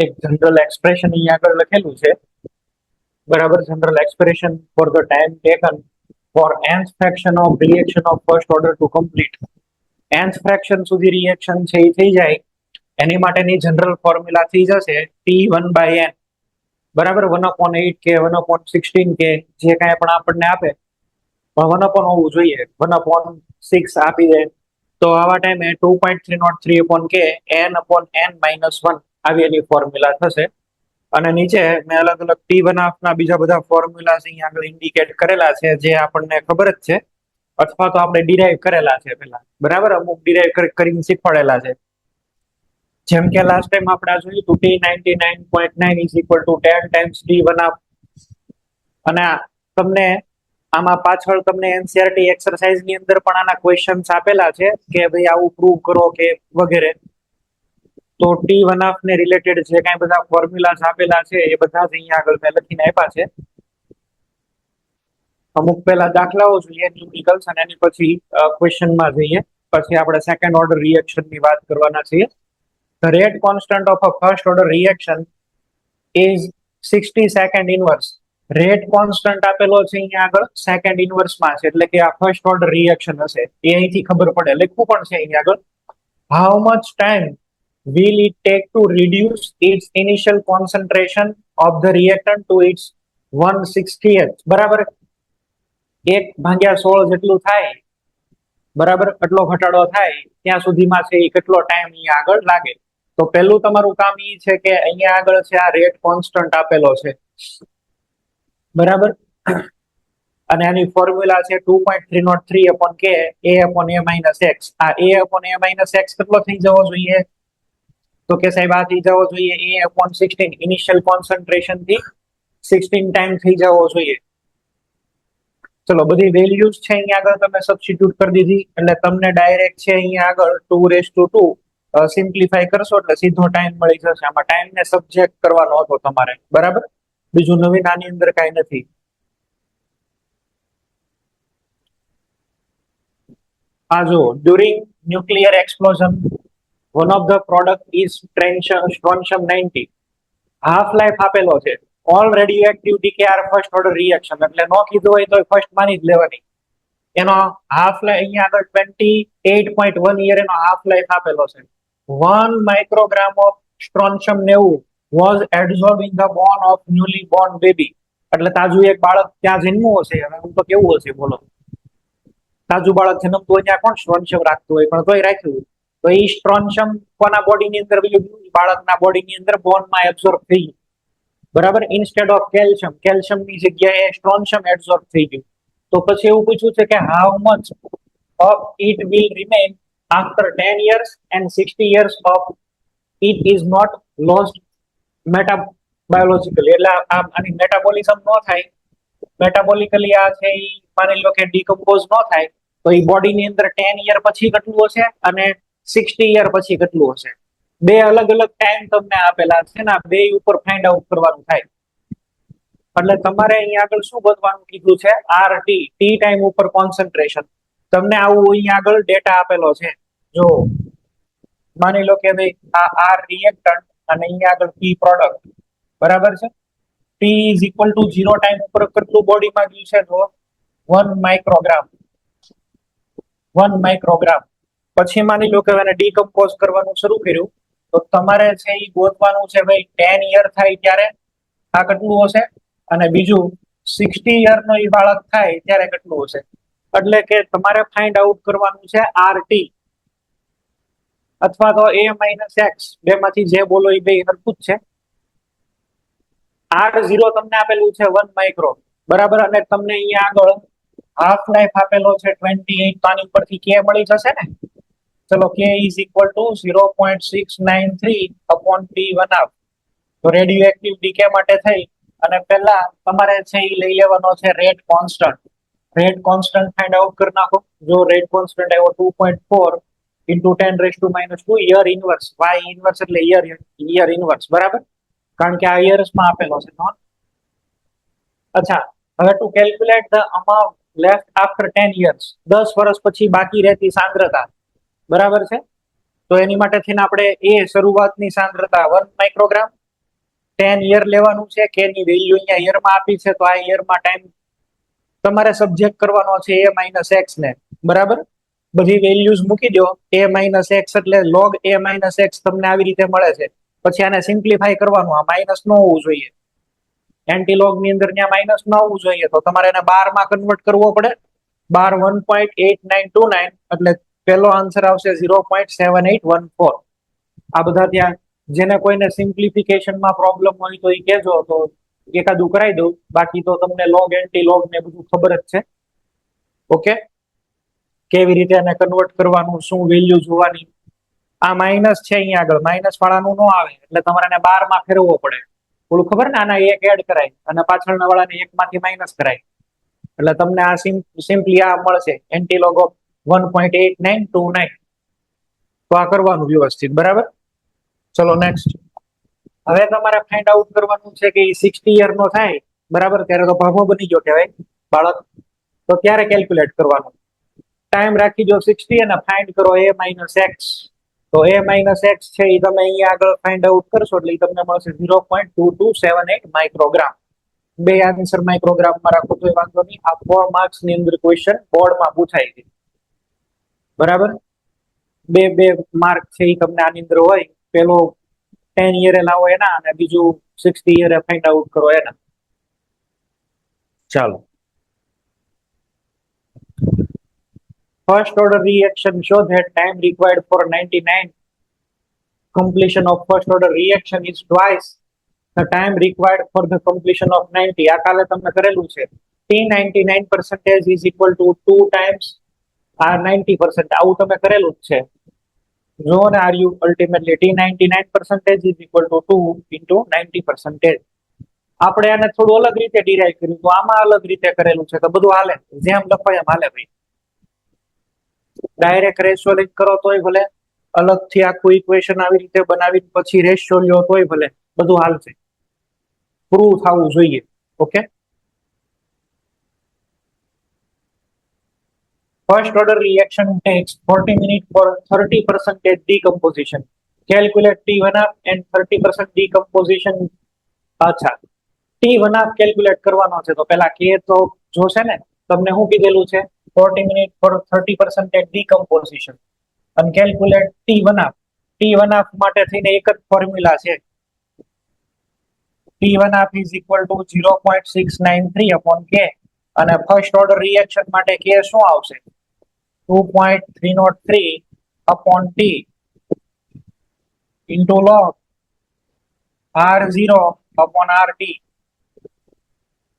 એક general expression અહીંયા આગળ લખેલું છે, બરાબર. General expression for the time taken for nth fraction of reaction of first order to complete. nth fraction સુધી રિએક્શન છે એ થઈ જાય એની માટેની જનરલ ફોર્મ્યુલા થઈ જશે T1/n, બરાબર. 1/8 કે 1/16 કે જે કાંઈ પણ આપણને આપે, પણ 1 હોવું જોઈએ. 1/6 આપી દે તો આવા ટાઈમે 2.303 k n/n-1 આવી એની ફોર્મ્યુલા થશે. અને નીચે મેં અલગ અલગ T1/2 ના બીજા બધા ફોર્મ્યુલા અહીંયા આગળ ઇન્ડિકેટ કરેલા છે, જે આપણને ખબર જ છે, અથવા તો આપણે ડિરાઈવ કરેલા છે પેલા, બરાબર. અમુક ડિરાઈવ કરીને શીખવાડેલા છે. જેમ કે લાસ્ટ ટાઈમ આપણે જોયું હતું T99.9 is equal to 10 times T1/2. અને તમને આમાં પાછળ તમને એનસીઆરટી એક્સરસાઇઝ ની અંદર પણ આના ક્વેશ્ચન્સ આપેલા છે કે ભાઈ આવું પ્રૂવ કરો કે વગેરે. તો T1/2 ને રિલેટેડ જે કાંઈ બધા ફોર્મ્યુલાસ આપેલા છે એ બધા જ અહીંયા આગળ મેં લખીને આપ્યા છે. અમુક પહેલા દાખલાઓ જોઈએ ન્યુમેરિકલ્સ, અને એની પછી ક્વેશ્ચનમાં જઈએ, પછી આપણે સેકન્ડ ઓર્ડર રિએક્શન ની વાત કરવાના છીએ. The rate constant of a first order reaction is 60 second inverse. Rate constant આપેલો છે અહીંયા આગળ સેકન્ડ ઇનવર્સમાં છે, એટલે કે આ ફર્સ્ટ ઓર્ડર રિએક્શન હશે એ અહીંથી ખબર પડે. લખવું પણ છે અહીંયા આગળ, how much time will it take to reduce its initial concentration of the reactant to its 1/60th, બરાબર. 1/16 જેટલું થાય, બરાબર, એટલો ઘટાડો થાય ત્યાં સુધીમાં છે એ કેટલો ટાઈમ અહીંયા આગળ લાગે. તો પહેલું તમારું કામ એ છે કે અહીંયા આગળ છે આ રેટ કોન્સ્ટન્ટ આપેલો છે, બરાબર. અને આની ફોર્મ્યુલા છે 2.303 k a/a-x. આ a/a-x કેટલો થઈ જવો જોઈએ? તો કે સાહેબ આ થઈ જવો જોઈએ a/16. ઇનિશિયલ કોન્સન્ટ્રેશન થી 16 ટાઈમ થઈ જવો જોઈએ. ચલો, બધી વેલ્યુઝ છે અહીંયા આગળ તમે સબસ્ટિટ્યુટ કરી દીધી, એટલે તમને ડાયરેક્ટ છે અહીંયા આગળ 2/2 સિમ્પ્લિફાય કરશો એટલે સીધો ટાઈમ મળી જશે. આમાં ટાઈમ ને સબ્જેક્ટ કરવાનો હતો તમારે, બરાબર. બીજું નવીન આની અંદર કાંઈ નથી. આ જો, during nuclear explosion one of the product is strontium 90. Half life આપેલો છે. All radioactive decay are first order reaction, એટલે નો કીધું હોય તો ફર્સ્ટ માની જ લેવાની. એનો હાફ લાઈફ અહીંયા આગળ 28.1 યર એનો હાફ લાઈફ આપેલો છે. 1 microgram of સ્ટ્રોન્શિયમ 90 was absorbed in the bone of newly born baby. એટલે તાજું એક બાળક ત્યાં જન્મ્યું હશે, હવે હું તો કેવું હશે બોલો. તાજું બાળક જન્મતું હોય ત્યાં કોણ સ્ટ્રોન્શિયમ રાખતું હોય, પણ તોય રાખ્યું. તો એ સ્ટ્રોન્શિયમ કોના બોડીની અંદર બાળકના બોડીની અંદર બોનમાં એબ્સોર્બ થઈ ગયું, બરાબર. ઇન્સ્ટેડ ઓફ કેલ્શિયમની જગ્યાએ સ્ટ્રોન્શિયમ એબ્સોર્બ થઈ ગયું. તો પછી એવું પૂછ્યું છે કે how much of it will remain after 10 years and 60 years of it is not lost metabiologically. એટલે આની મેટાબોલિઝમ ન થાય, મેટાબોલિકલી આ છે એ માની લો કે ડીકમ્પોઝ ન થાય, તો એ બોડીની અંદર 10 યર પછી કેટલું હશે અને 60 યર પછી કેટલું હશે. બે અલગ અલગ ટાઈમ તમને આપેલા છે ને, બે ઉપર ફાઇન્ડ આઉટ કરવાનું થાય. એટલે તમારે અહીંયા આગળ શું બધવાનું કીધું છે? RT, ટી ટાઈમ ઉપર કોન્સન્ટ્રેશન. તમને આવું અહીંયા આગળ ડેટા આપેલો છે. જો માની લો કે ભાઈ આ આર રિએક્ટન્ટ અને અહીંયા આગળ પી પ્રોડક્ટ, બરાબર છે. T is equal to 0 time ઉપર કેટલું બોડીમાં ગયું છે? તો 1 માઇક્રોગ્રામ. પછી માની લો કે એને ડીકમ્પોઝ કરવાનું શરૂ કર્યું, તો તમારે છે એ ગોતવાનું છે ભાઈ 10 યર થાય ત્યારે આ કેટલું હશે, અને બીજું 60 યર નો એ બાળક થાય ત્યારે કેટલું હશે. એટલે કે તમારે ફાઇન્ડ આઉટ કરવાનું છે RT અથવા તો a-x, બેમાંથી જે બોલો એ બે સરખું જ છે. R0 તમને આપેલું છે 1 માઇક્રો, બરાબર. અને તમને અહીંયા આગળ હાફ લાઈફ આપેલો છે 28, તો આની ઉપરથી કે મળી જશે ને. ચલો, k is equal to 0.693/T1/2. તો રેડિયોએક્ટિવ ડીકે માટે થઈ અને પહેલા તમારે છે એ લઈ લેવાનો છે rate constant. Rate constant find out કરી નાખો. જો રેટ કોન્સ્ટન્ટ આવ્યો 2.4 into 10⁻², year inverse. y inverse એટલે યર ઇનવર્સ, બરાબર, કારણ કે આ યર્સમાં આપેલો છે. અચ્છા, હવે to calculate the amount left after 10 years, 10 વર્ષ પછી બાકી રહેતી સાંદ્રતા, બરાબર છે. તો એની માટે થઈને આપણે એ શરૂઆતની સાંદ્રતા 1 માઇક્રોગ્રામ, 10 યર લેવાનું છે, કે ની વેલ્યુ અહીંયા યરમાં આપી છે, તો આ યરમાં ટાઈમ તમારે સબ્જેક્ટ કરવાનો છે a માઇનસ એક્સ ને, બરાબર. બધી વેલ્યુઝ મૂકી દો, a માઇનસ એક્સ એટલે log a માઇનસ એક્સ તમને આવી રીતે મળે છે. પછી આને સિમ્પ્લિફાય કરવાનું, આ માઇનસ ન હોવું જોઈએ, એન્ટીલોગ ની અંદર ત્યાં માઇનસ ન હોવું જોઈએ, તો તમારે એને 12 માં કન્વર્ટ કરવો પડે. 12 1.8929 એટલે પહેલો આન્સર આવશે 0.7814. આ બધા ત્યાં જેને કોઈને સિમ્પ્લિફિકેશનમાં પ્રોબ્લેમ હોય તો એ કહેજો, તો એકાદું કરાવી દઉં. બાકી તો તમને લોગ એન્ટીલોગ ને બધું ખબર જ છે. ઓકે, કેવી રીતે એને કન્વર્ટ કરવાનું, શું વેલ્યુ જોવાની. આ માઇનસ છે અહીંયા આગળ, માઇનસ વાળાનું ન આવે એટલે તમારે એને 12 માં ફેરવવો પડે. થોડું ખબર ને, આના એક એડ કરાય અને પાછળના વાળાને એક માંથી માઇનસ કરાય એટલે તમને આ સિમ્પલી આ મળશે, એન્ટીલોગ ઓફ 1.8929. તો આ કરવાનું વ્યવસ્થિત, બરાબર. ચલો નેક્સ્ટ. હવે તમારે ફાઇન્ડ આઉટ કરવાનું છે કે 60 યર નો થાય, બરાબર, ત્યારે તો ભાગો બની ગયો કહેવાય બાળક, તો ત્યારે કેલ્ક્યુલેટ કરવાનું. ટાઈમ રાખી દો 60 અને ફાઇન્ડ કરો a માઇનસ એક્સ. તો a માઇનસ એક્સ છે એ તમે અહીંયા આગળ ફાઇન્ડ આઉટ કરશો એટલે તમને મળશે 0.2278 માઇક્રોગ્રામ. બે આન્સર માઇક્રોગ્રામમાં રાખો તો વાંધો નહીં. આ 4 માર્ક્સ ની અંદર ક્વેશ્ચન બોર્ડમાં પૂછાય છે, બરાબર. બે માર્ક છે એ તમને આની અંદર હોય. પેલો 10 યરે લાવો એના, અને બીજું 60 યરે ફાઇન્ડ આઉટ કરો એના. ચાલો, first order reaction show that time required for 99 completion of first order reaction is twice the time required for the completion of 90. આ કાલે તમને કરેલું છે. T99% is equal to 2 times R90%. આવું તમે કરેલું જ છે. જો ને are you ultimately T99% is equal to 2 into 90%. આપણે આને થોડું અલગ રીતે ડિરાઈવ કર્યું, તો આમાં અલગ રીતે કરેલું છે, તો બધું હાલે, જેમ લખાય એમ હાલે ભાઈ. ડાયરેક્ટ રેશિયો લિંક કરો તોય ભલે, અલગથી આખું ઇક્વેશન આવી રીતે બનાવીને પછી રેશિયો લ્યો તોય ભલે, બધું હાલશે, પ્રૂવ થવું જોઈએ. Okay, first order reaction takes 40 minutes for 30% decomposition. Calculate T1 and 30% decomposition. અચ્છા, T1 કેલ્ક્યુલેટ કરવાનો છે, તો પેલા કે તો જોશે ને, તમને શું કીધેલું છે, 40 minutes for 30% decomposition, and calculate T1. T1 માટે થઈને એક જ ફોર્મ્યુલા છે, T1 is equal to 0.693 upon K, અને ફર્સ્ટ ઓર્ડર રિએક્શન માટે K શું આવશે, 2.303 upon T into log R0 upon RT.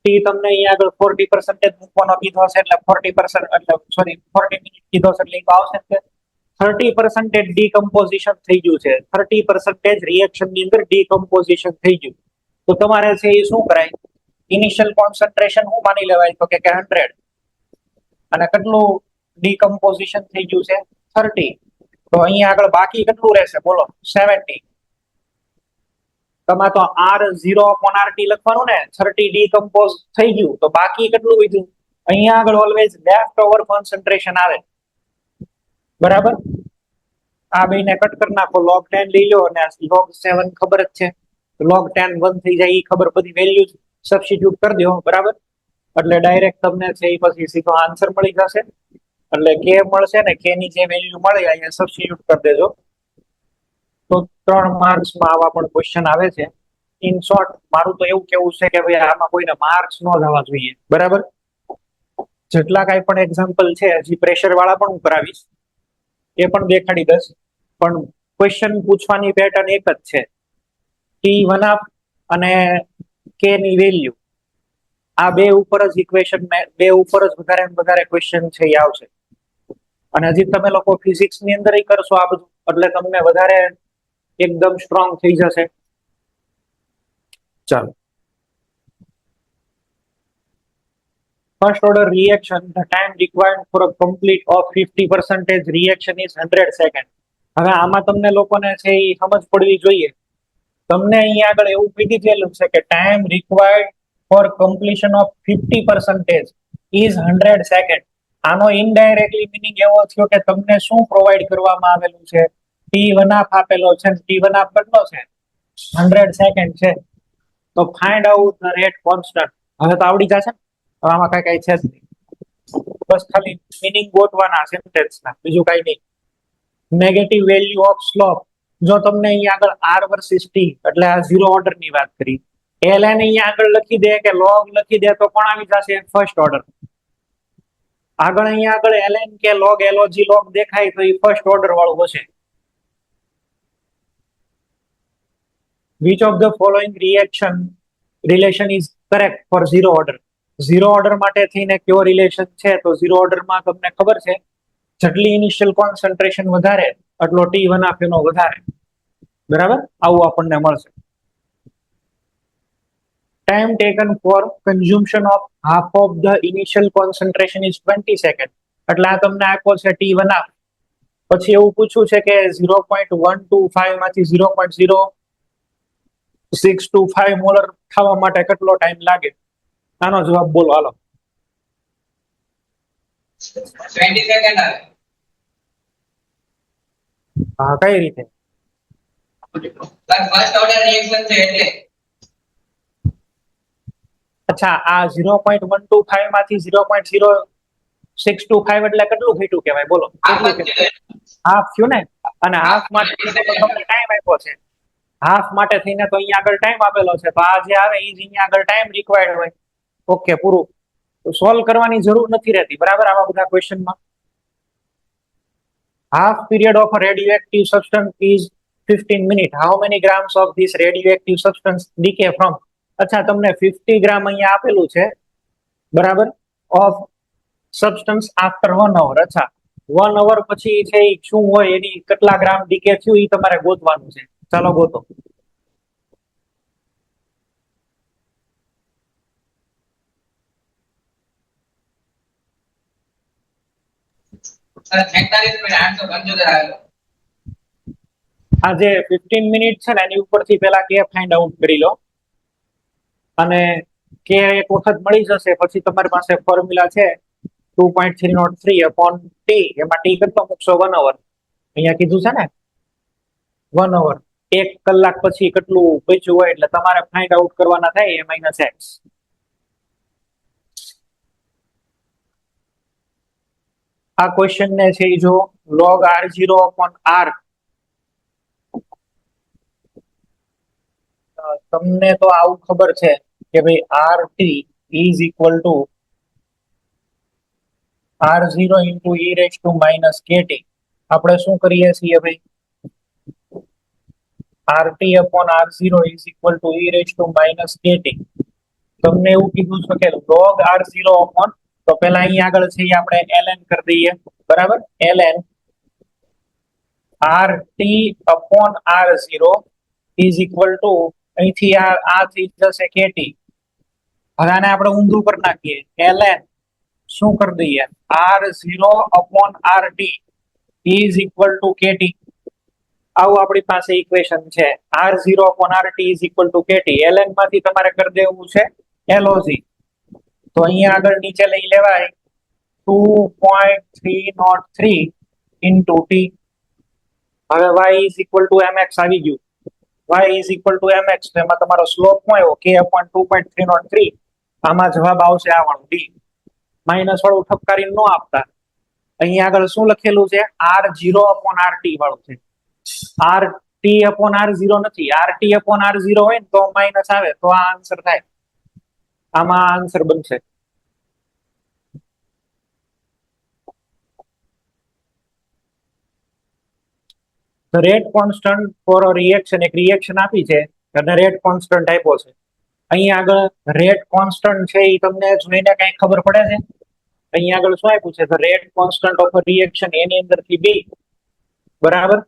T તમને અહીંયા આગળ 40% મૂકવાનો કીધો છે એટલે 40% એટલે સોરી 40 મિનિટ કીધો છે એટલે આવશે કે 30% ડીકમ્પોઝિશન થઈ ગયું છે, 30% રિએક્શન ની અંદર ડીકમ્પોઝિશન થઈ ગયું. તો તમારે છે એ શું કરાય, ઇનિશિયલ કોન્સન્ટ્રેશન શું માની લેવાય, તો કે 100, અને કેટલું ડીકમ્પોઝિશન થઈ ગયું છે 30. તો અહીંયા આગળ બાકી કેટલું રહેશે બોલો, 70. તમારે તો R0 upon RT લખવાનું ને, 30 ડીકમ્પોઝ થઈ ગયું તો બાકી કેટલું વધ્યું, અહીંયા આગળ ઓલવેઝ લેફ્ટ ઓવર કોન્સન્ટ્રેશન આવે, બરાબર. આ બેને કટ કરી નાખો, log 10 લઈ લો અને log 7 ખબર જ છે, log 10 1 થઈ જાય, એ ખબર, બધી વેલ્યુ સબસ્ટિટ્યુટ કરી દો, બરાબર. એટલે ડાયરેક્ટ તમને છે એ પછી સીધો આન્સર મળી જશે. એટલે કે મળશે ને, કે ની જે વેલ્યુ મળે અહીંયા સબસ્ટિટ્યુટ કરી દેજો. તો 3 માર્ક્સમાં આવા પણ ક્વેશ્ચન આવે છે. ઇન શોર્ટ મારું તો એવું કેવું છે કે ભાઈ આમાં કોઈને માર્ક્સ ન જવા જોઈએ, બરાબર. જેટલા કાંઈ પણ એક્ઝામ્પલ છે, હજી પ્રેશર વાળા પણ હું કરાવીશ, એ પણ દેખાડી દઈશ, પણ ક્વેશ્ચન પૂછવાની પેટર્ન એક જ છે, T1 અને K ની વેલ્યુ, આ બે ઉપર જ ઇક્વેશન, બે ઉપર જ વધારે ક્વેશ્ચન છે એ આવશે. અને હજી તમે લોકો ફિઝિક્સ ની અંદર કરશો આ બધું, એટલે તમને વધારે એકદમ સ્ટ્રોંગ થઈ જશે. ચાલો, first order reaction, the time required for a complete of 50% reaction is 100 seconds. હવે આમાં તમને લોકોને છે એ સમજ પડવી જોઈએ. તમને અહીંયા આગળ એવું કહી દીધેલું છે કે time required four completion of 50% is 100 second. આનો ઇનડાયરેક્ટલી મીનિંગ એવો થયો કે તમને શું પ્રોવાઈડ કરવામાં આવેલું છે, T1 આપેલો છે, T1 કેટલો છે 100 સેકન્ડ છે, તો find out the rate constant. હવે તો આવડી જશે ને, હવે આમાં કઈ છે જ નહીં, બસ ખાલી મીનિંગ ગોતવાના સેન્ટેન્સના, બીજું કઈ નહીં. નેગેટિવ વેલ્યુ ઓફ સ્લોપ, જો તમને અહીંયા આગળ આર વર્સિસ ટી એટલે આ ઝીરો ઓર્ડર ની વાત કરી, એલ એન અહીંયા આગળ લખી દે કે લોગ લખી દે તો પણ આવી જશે ફર્સ્ટ ઓર્ડર. આગળ અહીંયા આગળ L N K log L O G log દેખાય તો એ ફર્સ્ટ ઓર્ડર વાળું હશે. Which of the following relation is correct for zero order? Zero order માટે થઈને કયો રિલેશન છે? તો ઝીરો ઓર્ડરમાં તમને ખબર છે, જેટલી ઇનિશિયલ કોન્સન્ટ્રેશન વધારે એટલો ટી વન હાફ એનો વધારે, બરાબર? આવું આપણને મળશે. Time taken for consumption of half of the initial concentration is 20 second. એટલે આ તમને આપ્યો છે ટી વન હાફ, પછી એવું પૂછ્યું છે કે 0.125 માંથી 0.0625 મોલર થવા માટે કેટલો ટાઈમ લાગે? આનો જવાબ બોલો હાલો. 20 સેકન્ડ આવે. હા, કઈ રીતે? ફર્સ્ટ ઓર્ડર રિએક્શન છે એટલે. અચ્છા, આ 0.125 માંથી 0.0625 એટલે કેટલું ઘટ્યું કહેવાય? બોલો કેટલું કહેવાય? હાફ થયું ને. અને હાફ માટે તમને ટાઈમ આપ્યો છે, હાફ માટે થઈને તો અહીંયા આગળ ટાઈમ આપેલો છે, તો આ જે આવે એ જ અહીંયા આગળ ટાઈમ રિક્વાયર્ડ હોય. ઓકે, પૂરું. સોલ્વ કરવાની જરૂર નથી રહેતી, બરાબર? આવા બધા ક્વેશ્ચનમાં half period of a radioactive substance is 15 minutes. How many grams of this radioactive substance decay from? અચ્છા, તમને 50 ગ્રામ અહીંયા આપેલું છે, બરાબર, ઓફ સબસ્ટન્સ આફ્ટર 1 hour. અચ્છા, 1 hour પછી છે એ શું હોય, એની કેટલા ગ્રામ ડીકે થયું એ તમારે ગોતવાનું છે. ચાલો ગોતો. સર 46.875 આવેલો. આ જે 15 મિનિટ છે ને એની ઉપરથી પેલા કે ફાઇન્ડ આઉટ કરી લો, અને કે એક વખત મળી જશે પછી તમારી પાસે ફોર્મ્યુલા છે 2.303 અપોન ટી. એમાં ટી કેટલો મૂકશો? 1 hour. અહીંયા કીધું છે ને 1 hour. 1 કલાક પછી કેટલું બચ્યું હોય એટલે તમારે ફાઇન્ડ આઉટ કરવાના થાય એ માઇનસ એક્સ. આ ક્વેશ્ચન ને છે જો log r0 upon r, તમને તો આવું ખબર છે કે ભાઈ rt is equal to r0 into e raised to minus kt. આપણે શું કરીએ છીએ ભાઈ? rt upon r0 is equal to e raised to minus kt. તમને એવું કીધું છે કે log r0 upon, તો પેલા અહીં આગળ છે આપણે ln કરી દઈએ, બરાબર? ln rt upon r0 is equal to, અહીંથી આ થઈ જશે kt. હવે આને આપણે ઊંધું કરી નાખીએ, ln શું કરી દઈએ? r0 upon rt is equal to kt. આવું આપણી પાસે ઇક્વેશન છે, r0 upon rt is equal to kt. ln માંથી તમારે કરી દેવું છે log. તો અહીંયા આગળ નીચે લઈ લેવાય 2.303 into t. હવે y is equal to mx આવી ગયું. y is equal to mx, તો એમાં તમારો સ્લોપ શું આવ્યો? k upon 2.303. આમાં જવાબ આવશે આ વાળું d. માઇનસ વાળું ઠપકારી ન આપતા, અહીંયા આગળ શું લખેલું છે? r0 upon rt વાળું છે. rt upon r0 નથી, rt upon r0 હોય ને તો માઇનસ આવે તો આ આન્સર થાય. આમાં આન્સર બનશે. The rate constant for a reaction, એક રિએક્શન આપી છે અને રેટ કોન્સ્ટન્ટ આપ્યો છે. અહીંયા આગળ રેટ કોન્સ્ટન્ટ છે એ તમને જોઈને કઈ ખબર પડે છે? અહીંયા આગળ શું આપ્યું છે? The rate constant of a reaction, એની અંદરથી b, બરાબર?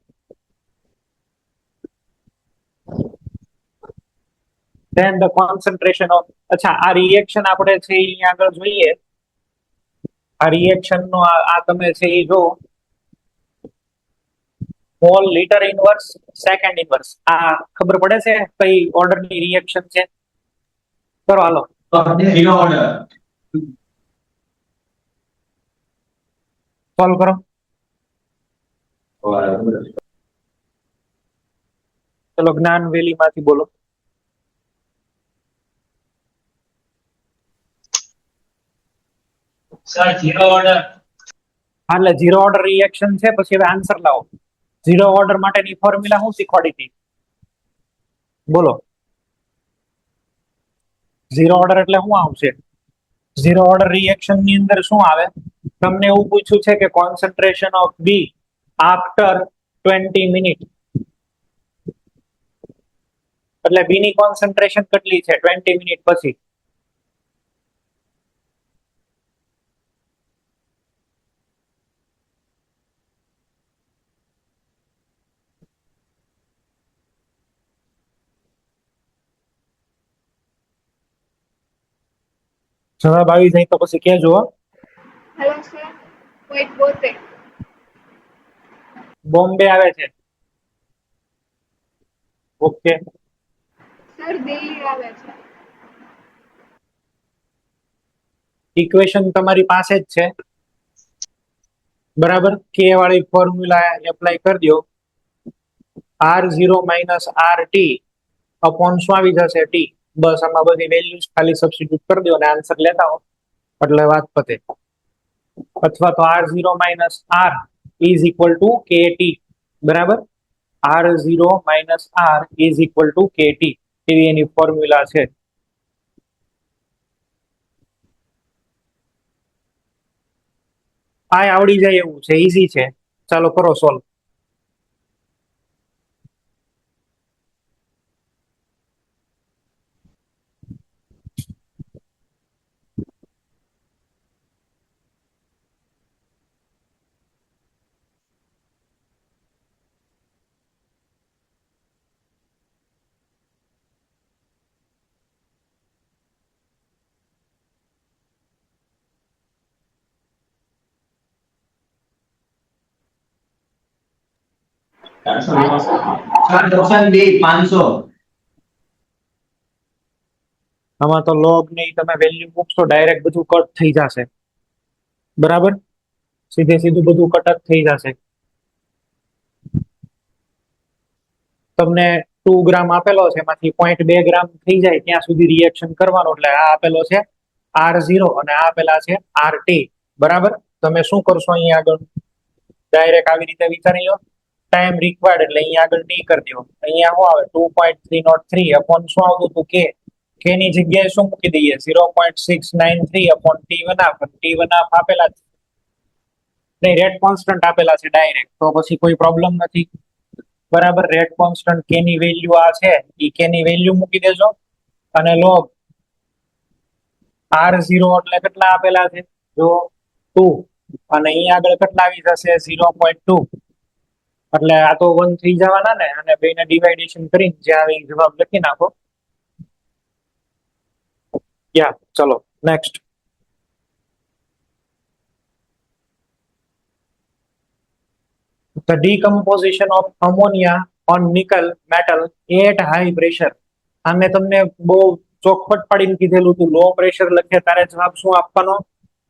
Then the concentration of, અચ્છા, આ રિએક્શન આપણે છે અહીંયા આગળ જોઈએ. આ રિએક્શન નો આ તમે છે એ જો mall litre inverse second inverse, આ ખબર પડે છે કઈ ઓર્ડર ની રિએક્શન છે? કરો હાલો. Zero order. સોલ્વ કરો. ચલો જ્ઞાન વેલી માંથી બોલો. Sir zero order. એટલે ઝીરો ઓર્ડર રિએક્શન છે. પછી હવે આન્સર લાવો. ઝીરો ઓર્ડર માટેની ફોર્મ્યુલા હું શીખવાડી હતી? બોલો. ઝીરો ઓર્ડર એટલે શું આવશે? ઝીરો ઓર્ડર રિએક્શન ની અંદર શું આવે? તમને એવું પૂછ્યું છે કે concentration of B after 20 minute, એટલે બી ની કોન્સન્ટ્રેશન કેટલી છે 20 મિનિટ પછી? જવાબ આવી જાય તો પછી કહેજો હો. Hello sir, 0.72. બોમ્બે આવે છે. ઓકે. સર દિલ્હી આવે છે. ઇક્વેશન તમારી પાસે જ છે, બરાબર. કે વાળી ફોર્મ્યુલા એપ્લાય કરી દો. R zero minus R T upon શું આવી જશે? ટી. બસ આમાં બધી વેલ્યુઝ ખાલી સબસ્ટિટ્યુટ કરી દો અને આન્સર લેતા હો એટલે વાત પતે. અથવા તો R zero minus R is equal to K T, બરાબર. R zero minus R is equal to K T એવી એની ફોર્મ્યુલા છે. આ આવડી જાય એવું છે, ઈઝી છે. ચાલો કરો સોલ્વ. Sir option B 500. આમાં તો લોગ ની તમે વેલ્યુ મૂકશો ડાયરેક્ટ બધું કટ થઈ જશે, બરાબર. સીધે સીધું બધું કટ જ થઈ જશે. તમને 2 ગ્રામ આપેલો છે, એમાંથી 0.2 ગ્રામ થઈ જાય ત્યાં સુધી રિએક્શન કરવાનું. એટલે આ આપેલો છે આર ઝીરો અને આ આપેલા છે આર ટી, બરાબર. તમે શું કરશો અહીંયા આગળ? ડાયરેક્ટ આવી રીતે વિચારી લો. ટાઈમ રિક્વાયર્ડ એટલે અહીંયા આગળ ટી કરી દો. અહીંયા શું આવે? 2.303 અપોન શું આવતું હતું? કે. કે ની જગ્યાએ શું મૂકી દઈએ? 0.693 upon T one half. T one half આપેલા છે નહીં, રેટ કોન્સ્ટન્ટ આપેલા છે ડાયરેક્ટ, તો પછી કોઈ પ્રોબ્લેમ નથી, બરાબર. રેટ કોન્સ્ટન્ટ કે ની વેલ્યુ આ છે, ઈ કે ની વેલ્યુ મૂકી દેજો અને લોગ આર ઝીરો એટલે કેટલા આપેલા છે? જો 2 અને અહીંયા આગળ કેટલા આવી જશે? 0.2. એટલે આ તો 1 થઈ જવાના ને, અને બેને ડિવાઇડેશન કરીને જે આવે એ જવાબ લખી નાખો. યા ચલો next. The decomposition of ammonia on nickel metal at high pressure. આમે તમને બહુ ચોખવટ પાડીને કીધેલું હતું, લો પ્રેશર લખે ત્યારે જવાબ શું આપવાનો,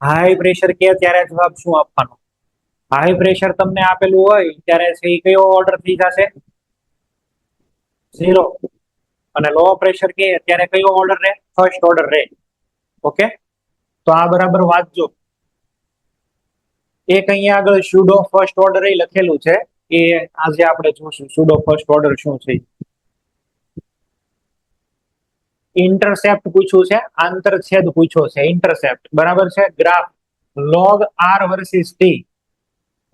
હાઈ પ્રેશર કે ત્યારે જવાબ શું આપવાનો. હાઈ પ્રેશર તમને આપેલું હોય ત્યારે છે એ કયો ઓર્ડર થઈ જશે? ઝીરો. અને લો પ્રેશર કે ત્યારે કયો ઓર્ડર રહે? ફર્સ્ટ ઓર્ડર રહે. ઓકે, તો આ બરાબર વાંચજો. એક અહીંયા આગળ સ્યુડો ફર્સ્ટ ઓર્ડર એ લખેલું છે, એ આજે આપણે જોશું સ્યુડો ફર્સ્ટ ઓર્ડર શું છે. ઇન્ટરસેપ્ટ પૂછ્યું છે, આંતરછેદ પૂછ્યો છે. ઇન્ટરસેપ્ટ બરાબર છે. Graph log R versus T,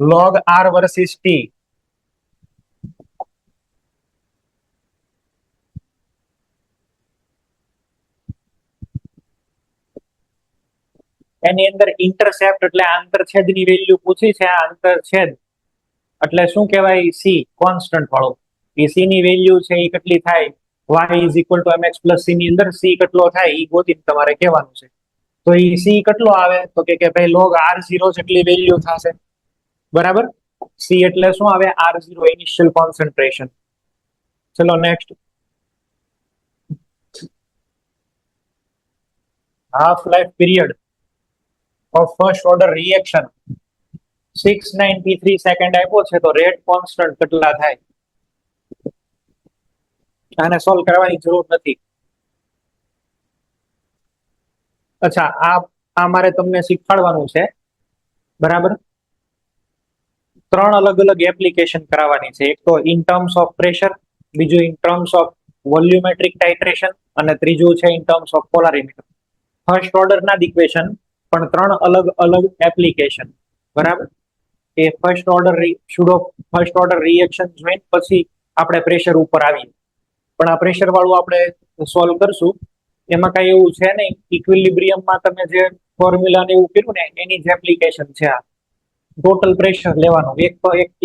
log R versus T. એની અંદર ઇન્ટરસેપ્ટ એટલે આંતરછેદની વેલ્યુ પૂછી છે. આંતરછેદ એટલે શું કહેવાય? સી કોન્સ્ટન્ટ વાળો. એ સી ની વેલ્યુ છે એ કેટલી થાય? y is equal two mx plus C ની અંદર સી કેટલો થાય એ ગોતીને તમારે કહેવાનું છે. તો એ સી કેટલો આવે? તો કે ભાઈ લોગ આર ઝીરો જેટલી વેલ્યુ થશે, બરાબર. સી એટલે શું આવે? R zero initial concentration. ચલો next. Half life period of first order reaction 693 second આપ્યો છે, તો રેટ કોન્સ્ટન્ટ કેટલા થાય? આને સોલ્વ કરવાની જરૂર નથી. અચ્છા, આ આ મારે તમને શીખવાડવાનું છે, બરાબર. 3 અલગ અલગ એપ્લિકેશન કરાવવાની છે. એક તો ઇન ટર્મ્સ ઓફ પ્રેશર, બીજું in terms of volumetric titration અને ત્રીજું છે ઇન ટર્મ્સ ઓફ પોલારીમીટર. ફર્સ્ટ ઓર્ડરના ઇક્વેશન પણ 3 અલગ અલગ એપ્લિકેશન, બરાબર. એ ફર્સ્ટ ઓર્ડર રિએક્શન જોઈને પછી આપણે પ્રેશર ઉપર આવીએ. પણ આ પ્રેશર વાળું આપણે સોલ્વ કરશું. એમાં કઈ એવું છે નહીં. ઇક્વિલિબ્રિયમમાં તમે જે ફોર્મ્યુલા ને એવું કર્યું ને એની જ એપ્લિકેશન છે આ. ટોટલ પ્રેશર લેવાનું.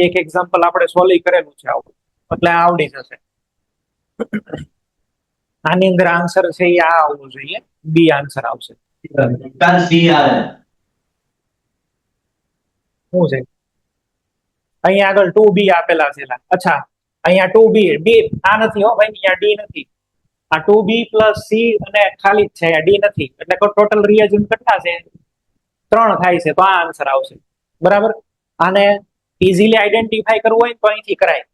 એક એક્ઝામ્પલ આપણે સોલ્વ કરેલું છે આવું, એટલે આવડી જશે. આની અંદર આન્સર છે એ આ આવવું જોઈએ, બી આન્સર આવશે. કાલ સી આવે. શું છે અહીંયા આગળ 2b આપેલા છે. અચ્છા, અહીંયા 2b બી આ નથી હો ભાઈ, અહીંયા ડી નથી. આ 2b પ્લસ સી અને ખાલી જ છે, ડી નથી. એટલે ટોટલ રિએજન્ટ કેટલા છે? 3 થાય છે, તો આ આન્સર આવશે, બરાબર. આને ઇઝીલી આઈડેન્ટિફાઈ કરવું હોય તો અહીંથી કરાય.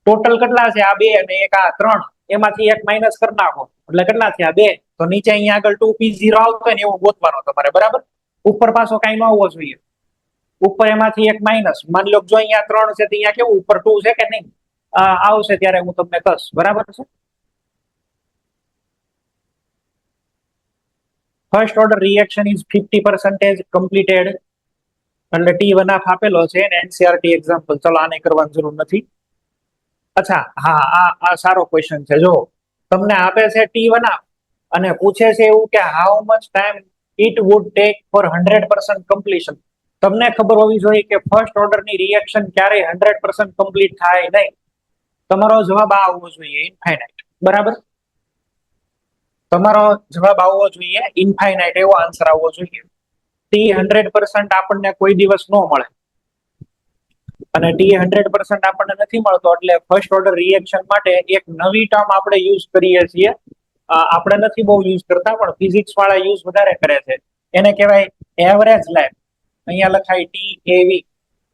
ટોટલ કેટલા છે? આ 2 અને એક આ 3. એમાંથી એક માઇનસ કરી નાખો એટલે કેટલા થયા? 2. તો નીચે અહીંયા આગળ 2p0 આવતો હોય ને એવું ગોતવાનો તમારે, બરાબર. ઉપર પાછો કઈ ન હોવો જોઈએ. ઉપર એમાંથી એક માઇનસ. માની લો જો અહીંયા 3 છે તો અહીંયા કેવું ઉપર 2 છે કે નહીં? આવશે ત્યારે હું તમને કહીશ, બરાબર છે. First order reaction is 50% completed. એટલે T1 આપેલો છે ને એનસીઆરટી એક્ઝામ્પલ. ચલો આને કરવાની જરૂર નથી. અચ્છા, હા, આ સારો ક્વેશ્ચન છે. જો તમને આપે છે T1 અને પૂછે છે એવું કે how much time it would take for 100% completion. તમને ખબર હોવી જોઈએ કે ફર્સ્ટ ઓર્ડર ની રિએક્શન ક્યારેય 100% કમ્પ્લીટ થાય નહીં. તમારો જવાબ આ આવવો જોઈએ, ઇન્ફાઇનાઇટ, બરાબર. તમારો જવાબ આવવો જોઈએ ઇન્ફાઇનાઇટ, એવો આન્સર આવવો જોઈએ. ટી 100% આપણને કોઈ દિવસ ન મળે, અને ટી 100% આપણને નથી મળતો એટલે ફર્સ્ટ ઓર્ડર રિએક્શન માટે એક નવી ટર્મ આપણે યુઝ કરીએ છીએ. આપણે નથી બહુ યુઝ કરતા, પણ ફિઝિક્સ વાળા યુઝ વધારે કરે છે. એને કહેવાય એવરેજ લાઈફ. અહીંયા લખાય ટી એવી.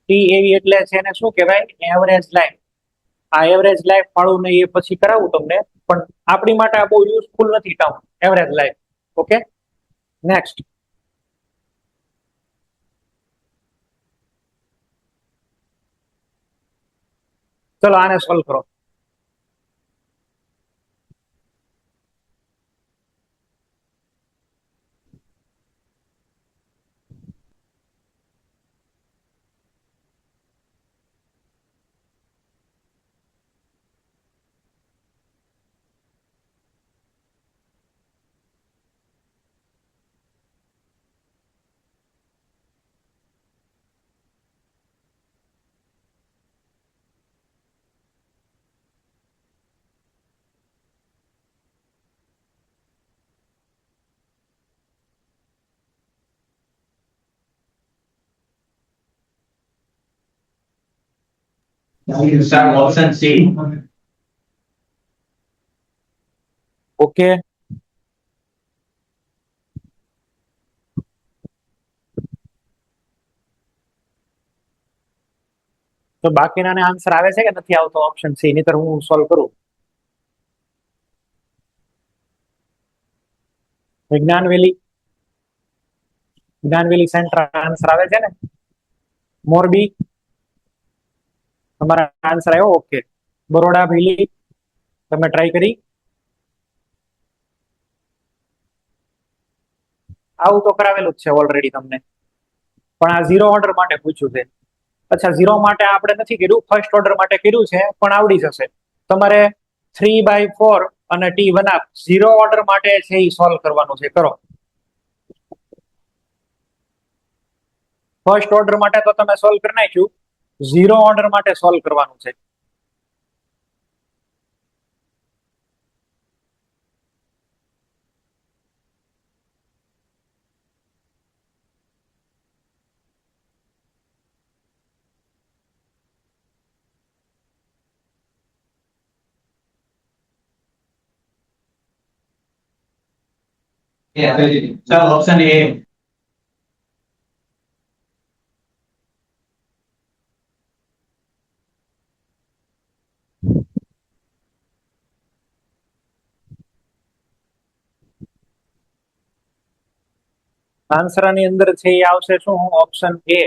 ટી એવી એટલે છે એને શું કહેવાય? Average life. આ એવરેજ લાઈફ વાળું ને એ પછી કરાવું તમને, પણ આપણી માટે આ બહુ યુઝફુલ નથી term average life. Okay, next. ચલો આને સોલ્વ કરો. Sir option C. ઓકે, તો બાકીના આન્સર આવે છે કે નથી આવતો ઓપ્શન સી? નહીતર હું સોલ્વ કરું. જ્ઞાનવેલી સેન્ટર આન્સર આવે છે ને? મોરબી તમારા આન્સર આવ્યો? ઓકે. બરોડા ભીલી તમે ટ્રાય કરી? આવું તો કરાવેલું જ છે ઓલરેડી તમને, પણ આ 0 ઓર્ડર માટે પૂછ્યું છે. અચ્છા, 0 માટે આપણે નથી કર્યું, ફર્સ્ટ ઓર્ડર માટે કર્યું છે, પણ આવડી જશે તમારે. 3/4 અને T1 0 ઓર્ડર માટે છે એ સોલ્વ કરવાનું છે. કરો. ફર્સ્ટ ઓર્ડર માટે તો તમે સોલ્વ કરી નાખ્યું, 0 ઓર્ડર માટે સોલ્વ કરવાનું છે. Sir option A. આન્સર ની અંદર છે એ આવશે શું? Option A.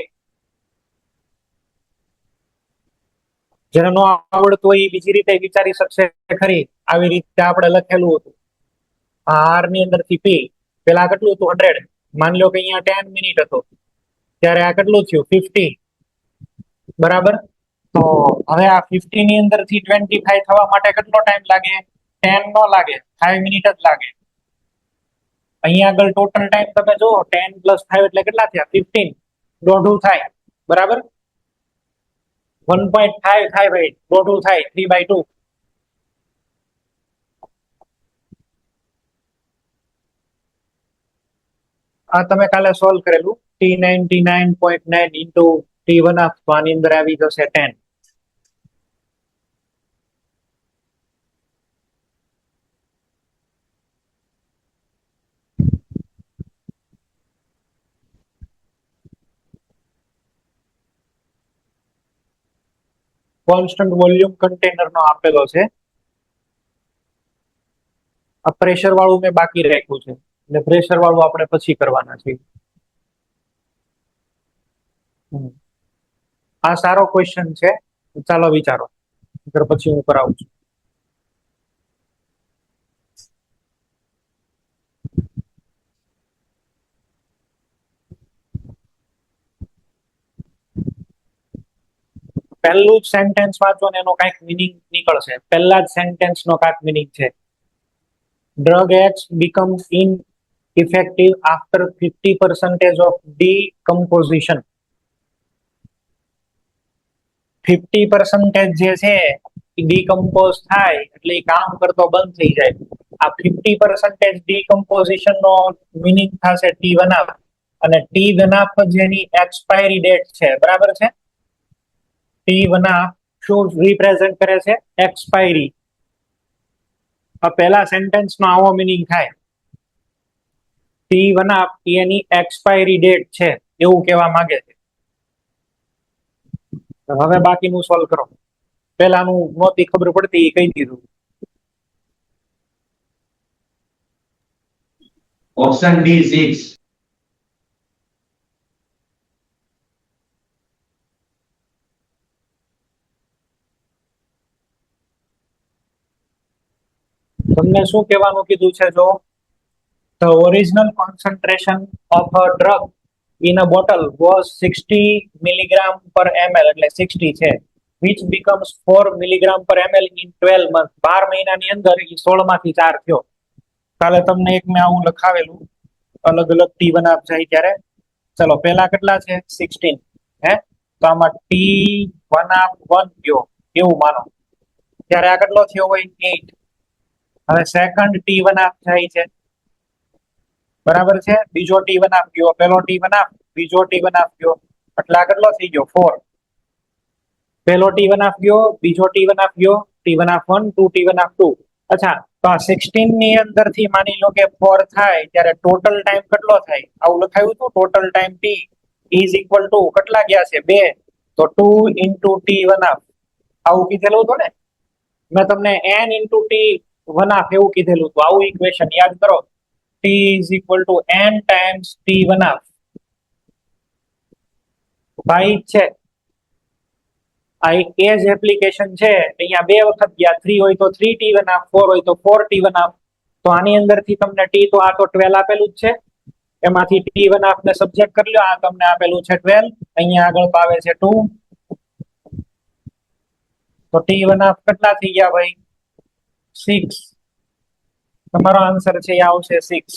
જેને નો આવડતું હોય એ બીજી રીતે વિચારી શકશે ખરી. આવી રીતે આપણે લખેલું હતું આર ની અંદર થી પી, પેલા કેટલું હતું 100, માની લો કે અહીંયા 10 મિનિટ હતો, ત્યારે આ કેટલું થયું 50, બરાબર. તો હવે આ 50 ની અંદર થી 25 થવા માટે કેટલો ટાઈમ લાગે? 10 નો લાગે, 5 મિનિટ જ લાગે. અહીંયા આગળ ટોટલ ટાઈમ તમે જુઓ 10 + 5 એટલે કેટલા થયા? 15, દોઢું થાય, બરાબર. 1.5 થાય ભાઈ, દોઢું થાય, 3/2. આ તમે કાલે સોલ્વ કરેલું T99.9 ઇન્ટુ T1 તો આની અંદર આવી જશે 10. કોન્સ્ટન્ટ વોલ્યુમ કન્ટેનર નો આપેલો છે. આ પ્રેશર વાળું મેં બાકી રાખ્યું છે, એટલે પ્રેશર વાળું આપણે પછી કરવાના છે. આ સારો ક્વેશ્ચન છે, ચાલો વિચારો, પછી હું કરાવું છું. પહેલું જ સેન્ટેન્સ વાંચો ને એનો કાંઈક મિનિંગ નીકળશે. પહેલા જ સેન્ટેન્સ નો કાંઈક મિનિંગ છે. Drug X becomes ineffective after 50% of decomposition. 50% જે છે એ ડીકમ્પોઝ થાય એટલે એ કામ કરતો બંધ થઈ જાય. આ 50% ડીકમ્પોઝિશન નો મિનિંગ થશે T1 અને T1 જેની એક્સપાયરી ડેટ છે, બરાબર છે. T1 શું રિપ્રેઝન્ટ કરે છે? એક્સપાયરી. આ પહેલા સેન્ટેન્સ નો આવો મિનિંગ થાય. T1 એની એક્સપાયરી ડેટ છે એવું કહેવા માંગે છે. હવે બાકીનું સોલ્વ કરો. પહેલાનું નહોતી ખબર પડતી એ કહી દીધું. Option D 6. તમને શું કહેવાનું કીધું છે? જો the original concentration of a drug in a bottle was 60 milligram per ml, એટલે 60 છે, which becomes 4 milligram per ml in 12 months. 12 મહિનાની અંદર એ 16 માંથી 4 થયો. કાલે તમને એક મેં આવું લખાવેલું, અલગ અલગ T1 જાય ત્યારે. ચલો પહેલા કેટલા છે? 16, હે? તો આમાં T1 ગયો એવું માનો, ત્યારે આ કેટલો થયો હોય? 8. હવે સેકન્ડ T1 જાય છે, બરાબર છે. બીજો T1 ગયો, પેલો T1, બીજો T1 ગયો, એટલે આ કેટલો થઈ ગયો? 4. પેલો T1 ગયો, બીજો T1 ગયો, T1 1, 2, T1 2. અચ્છા, તો આ 16 ની અંદર થી માની લો કે 4 થાય ત્યારે ટોટલ ટાઈમ કેટલો થાય? આવું લખાયું હતું, total time T is equal two કેટલા ગયા છે? 2. તો 2 ઇન્ટુ T1 આવું કીધેલું હતું ને મેં તમને, n ઇન્ટુ T1 એવું કીધેલું હતું. આવું ઇક્વેશન યાદ કરો. T is equal to n times T1 ભાઈ છે. આ એ જ એપ્લિકેશન છે. અહીંયા 2 વખત ગયા, 3 હોય તો 3T1 4 હોય તો 4T1 તો આની અંદરથી તમને T તો આ તો 12 આપેલું જ છે, એમાંથી T1 ને સબ્જેક્ટ કરી લો. આ તમને આપેલું છે 12, અહીંયા આગળ તો આવે છે 2, તો T1 કેટલા થઈ ગયા ભાઈ? 6. તમારો આન્સર છે એ આવશે 6.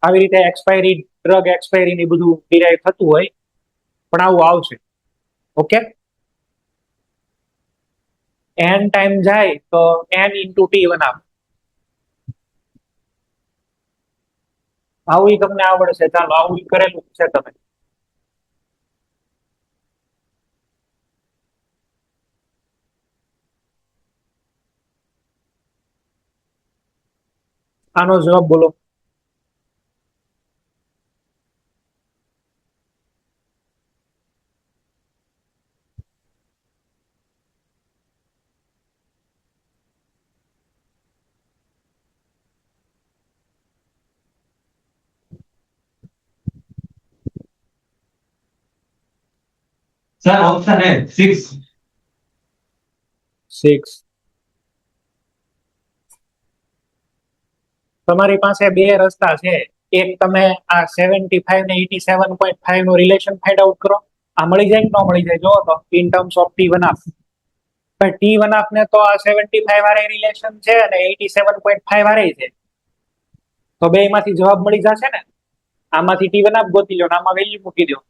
આવી રીતે એક્સપાયરી, ડ્રગ એક્સપાયરી ની બધું ડિરાઈવ થતું હોય, પણ આવું આવશે. ઓકે, n ટાઈમ જાય તો n ઇન્ટુ T1 આવું તમને આવડશે. ચાલો આવું કરેલું છે તમે. આનો જવાબ બોલો. Sir, option A, 6. 6. તમારી પાસે બે રસ્તા છે. એક તમે આ 75 ને 87.5 નું રિલેશન ફાઇન્ડ આઉટ કરો. આ મળી જાય કે ન મળી જાય જોવો તો ઇન ટર્મ્સ ઓફ T1 પણ T1 ને તો આ 75 વાળે રિલેશન છે અને 87.5 વાળે છે, તો બે માંથી જવાબ મળી જશે ને. આમાંથી T1 ગોતી લો, આમાં વેલ્યુ મૂકી દો.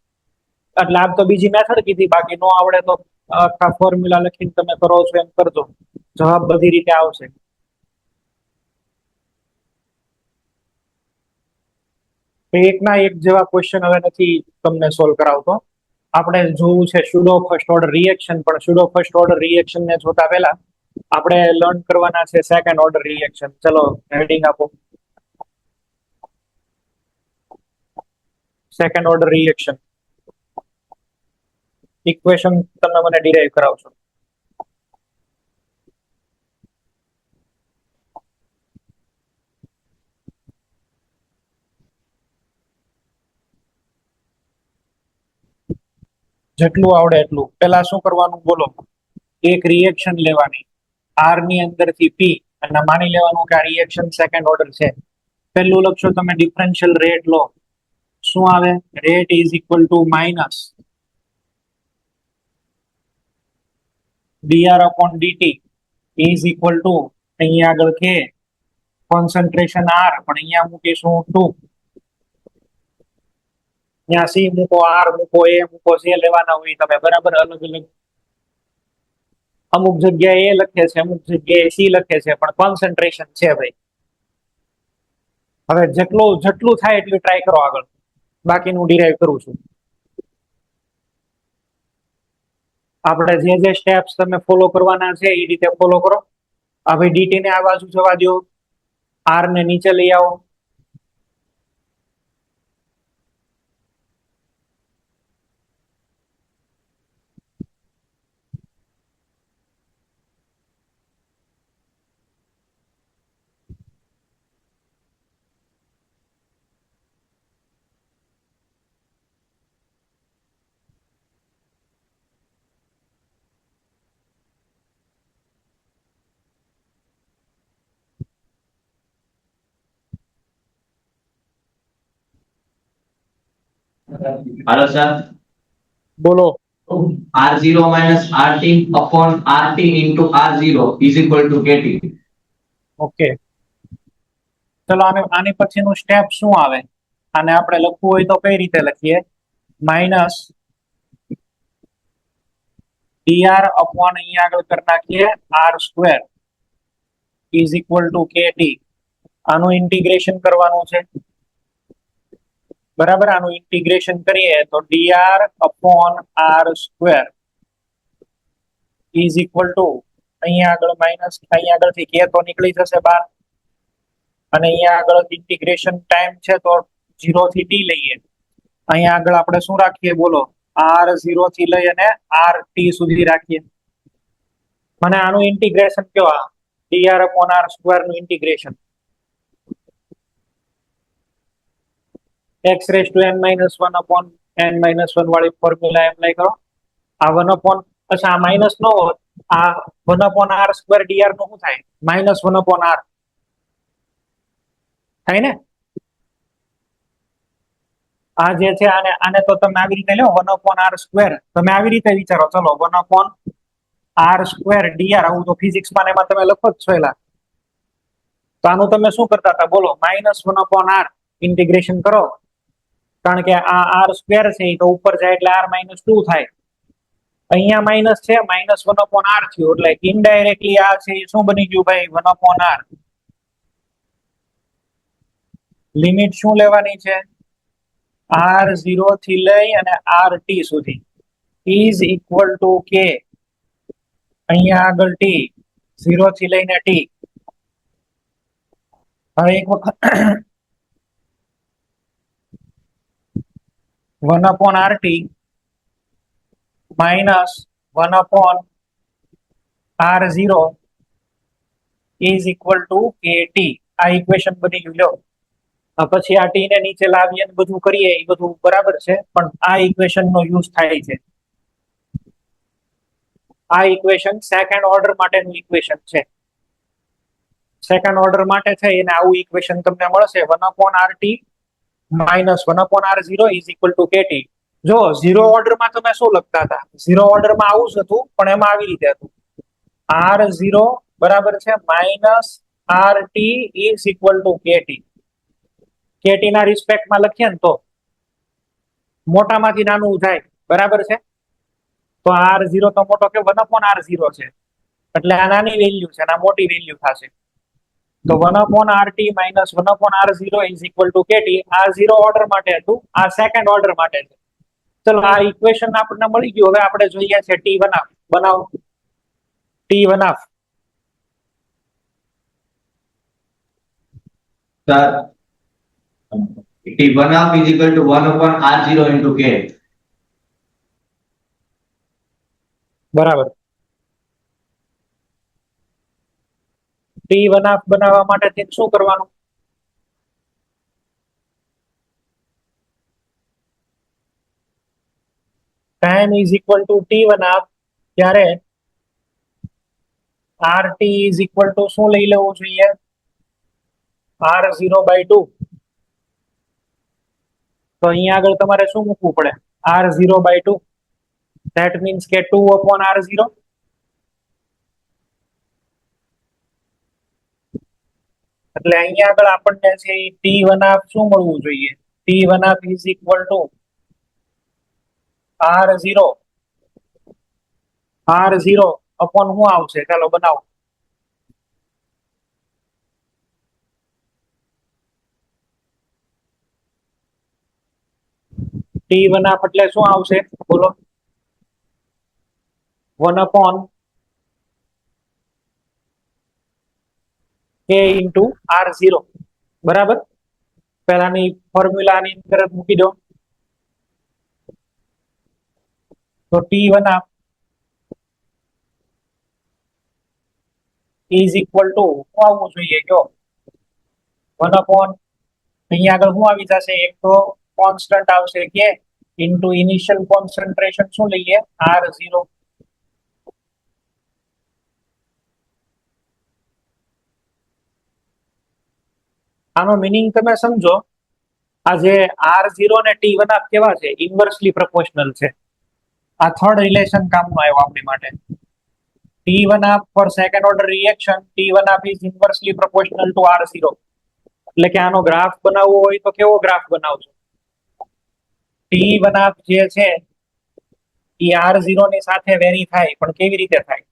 એટલે આપ તો બીજી મેથડ કીધી, બાકી નો આવડે તો આખા ફોર્મ્યુલા લખીને તમે કરો છો એમ કરજો, જવાબ બધી રીતે આવશે. એકના એક જેવા ક્વેશ્ચન હવે નથી તમને સોલ્વ કરાવતો. આપણે જોવું છે સ્યુડો ફર્સ્ટ ઓર્ડર રિએક્શન, પણ સ્યુડો ફર્સ્ટ ઓર્ડર રિએક્શન ને જોતા પહેલા આપણે લર્ન કરવાના છે સેકન્ડ ઓર્ડર રિએક્શન. ચલો હેડિંગ આપો, સેકન્ડ ઓર્ડર રિએક્શન. ઇક્વેશન તમે મને ડિરાઈવ કરાવશો. જેટલું આવડે એટલું. પેલા શું કરવાનું બોલો? એક રિએક્શન લેવાની, આર ની અંદરથી પી, અને માની લેવાનું કે આ રિએક્શન સેકન્ડ ઓર્ડર છે. પહેલું લખશો તમે ડિફરન્શિયલ રેટ લો. શું આવે? Rate is equal two minus dr upon dt is equal to અહીંયા આગળ કે કોન્સન્ટ્રેશન r, પણ અહીંયા મૂકીશું 2. ત્યાં સી મૂકો, આર મૂકો, એ મૂકો, જે લેવાના હોય તમે, બરાબર. અલગ અલગ અમુક જગ્યાએ એ લખે છે, અમુક જગ્યાએ સી લખે છે, પણ કોન્સન્ટ્રેશન છે ભાઈ. હવે જેટલું થાય એટલું ટ્રાય કરો આગળ, બાકીનું ડિરાઈવ કરું છું. આપણે જે સ્ટેપ્સ તમે ફોલો કરવાના છે એ રીતે ફોલો કરો. હવે ડીટી ને આ બાજુ જવા દો, આર ને નીચે લઈ આવો. Hello, sir. બોલો. R0 minus RT upon RT into R0 is equal to KT. Okay, ચલો આની પછીનું સ્ટેપ શું આવે? આને આપણે લખવું હોય તો કઈ રીતે લખીએ? માઇનસ dr અપોન અહીંયા આગળ કરી નાખીએ r square is equal two KT. આનું ઇન્ટિગ્રેશન કરવાનું છે, બરાબર. આનું ઇન્ટિગ્રેશન કરીએ તો dr upon r square is equal to અહીંયા આગળ માઇનસ, અહીંયા આગળથી કે તો નીકળી જશે બહાર, અને અહીંયા આગળ ઇન્ટિગ્રેશન ટાઈમ છે તો 0 થી t લઈએ. અહીંયા આગળ આપણે શું રાખીએ બોલો? r0 થી લઈ અને rt સુધી રાખીએ. મને આનું ઇન્ટિગ્રેશન કયો? આ dr upon r સ્ક્વેર નું integration. x raised to n minus 1 upon n minus 1 વાળી ફોર્મ્યુલા એપ્લાય કરો. આ 1 upon, અચ્છા આ માઇનસ નો હોત, આ 1 upon r સ્ક્વેર dr નું શું થાય? માઇનસ 1 upon r થાય ને. આ જે છે આને તો તમે આવી રીતે લો, 1 upon r સ્ક્વેર. તમે આવી રીતે વિચારો, ચલો 1 upon r સ્ક્વેર dr, આવું તો ફિઝિક્સ માં એમાં તમે લખો જ છો એલા. તો આનું તમે શું કરતા હતા બોલો? માઇનસ 1 upon r ઇન્ટિગ્રેશન કરો, કારણ કે આ r સ્ક્વેર છે એ તો ઉપર જાય એટલે r માઇનસ 2 થાય. અહીંયા માઇનસ છે, માઇનસ 1 upon r થયું, એટલે ઇનડાયરેક્ટલી આ છે એ શું બની ગયું ભાઈ? 1 upon r. લિમિટ શું લેવાની છે? r0 થી લઈ અને rt સુધી ઇઝ ઇક્વલ ટુ k. અહીંયા આગળ t, 0 થી લઈને t. હવે એક વખત 1 upon rt minus 1 upon r0 is equal to kt. આ ઇક્વેશન બની ગયું. લો, પછી આ ટી ને નીચે લાવીએ ને બધું કરીએ, એ બધું બરાબર છે, પણ આ ઇક્વેશન નો યુઝ થાય છે. આ ઇક્વેશન સેકન્ડ ઓર્ડર માટેનું ઇક્વેશન છે. સેકન્ડ ઓર્ડર માટે છે એને આવું ઇક્વેશન તમને મળશે 1/RT minus 1/R0 is equal two KT. જો ઝીરો ઓર્ડરમાં તમે શું લખતા હતા? ઝીરો ઓર્ડરમાં આવું જ હતું, પણ એમાં આવી રીતે હતું R0 બરાબર છે minus RT is equal two KT. KT ના રિસ્પેક્ટમાં લખીએ ને તો મોટામાંથી નાનું થાય, બરાબર છે. તો R0 તો મોટો કે 1/R0 છે, એટલે આ નાની વેલ્યુ છે અને આ મોટી વેલ્યુ થશે. તો 1/RT minus 1/R0 is equal two KT. આ ઝીરો ઓર્ડર માટે હતું, આ સેકન્ડ ઓર્ડર માટે છે. ચલો આ ઇક્વેશન આપણને મળી ગયું. હવે આપણે જોઈએ છે T1 બનાવો. T1 Sir, T1 half is equal to 1/R0 into K. બરાબર. T1 બનાવવા માટે તે શું કરવાનું? Time is equal to T1 ત્યારે RT is equal to શું લઈ લેવું જોઈએ? R0/2. તો અહીંયા આગળ તમારે શું મૂકવું પડે? R0/2. That means કે 2/R0. એટલે અહીંયા આગળ આપણને છે T1 શું મળવું જોઈએ? T1 is equal to R0 upon શું આવશે? ચાલો બનાવો. T1 એટલે શું આવશે? બોલો. 1/K into R0. બરાબર. પહેલાની ફોર્મ્યુલાની અંદર મૂકી દો. તો T1 is equal to શું આવવું જોઈએ? જો 1/, અહીંયા આગળ શું આવી જશે? એક તો કોન્સ્ટન્ટ આવશે કે ઇન્ટુ ઇનિશિયલ કોન્સન્ટ્રેશન શું લઈએ? R0. આનો મિનિંગ તમે સમજો. આ જે R0 ને T1 કેવા છે? ઇન્વર્સલી પ્રોપોર્શનલ છે. આ થર્ડ રિલેશન કામમાં આવ્યો આપણી માટે. T1 for second order reaction, T1 is inversely proportional to R0. એટલે કે આનો ગ્રાફ બનાવવો હોય તો કેવો ગ્રાફ બનાવજો? T1 જે છે એ R0 ની સાથે વેરી થાય, પણ કેવી રીતે થાય?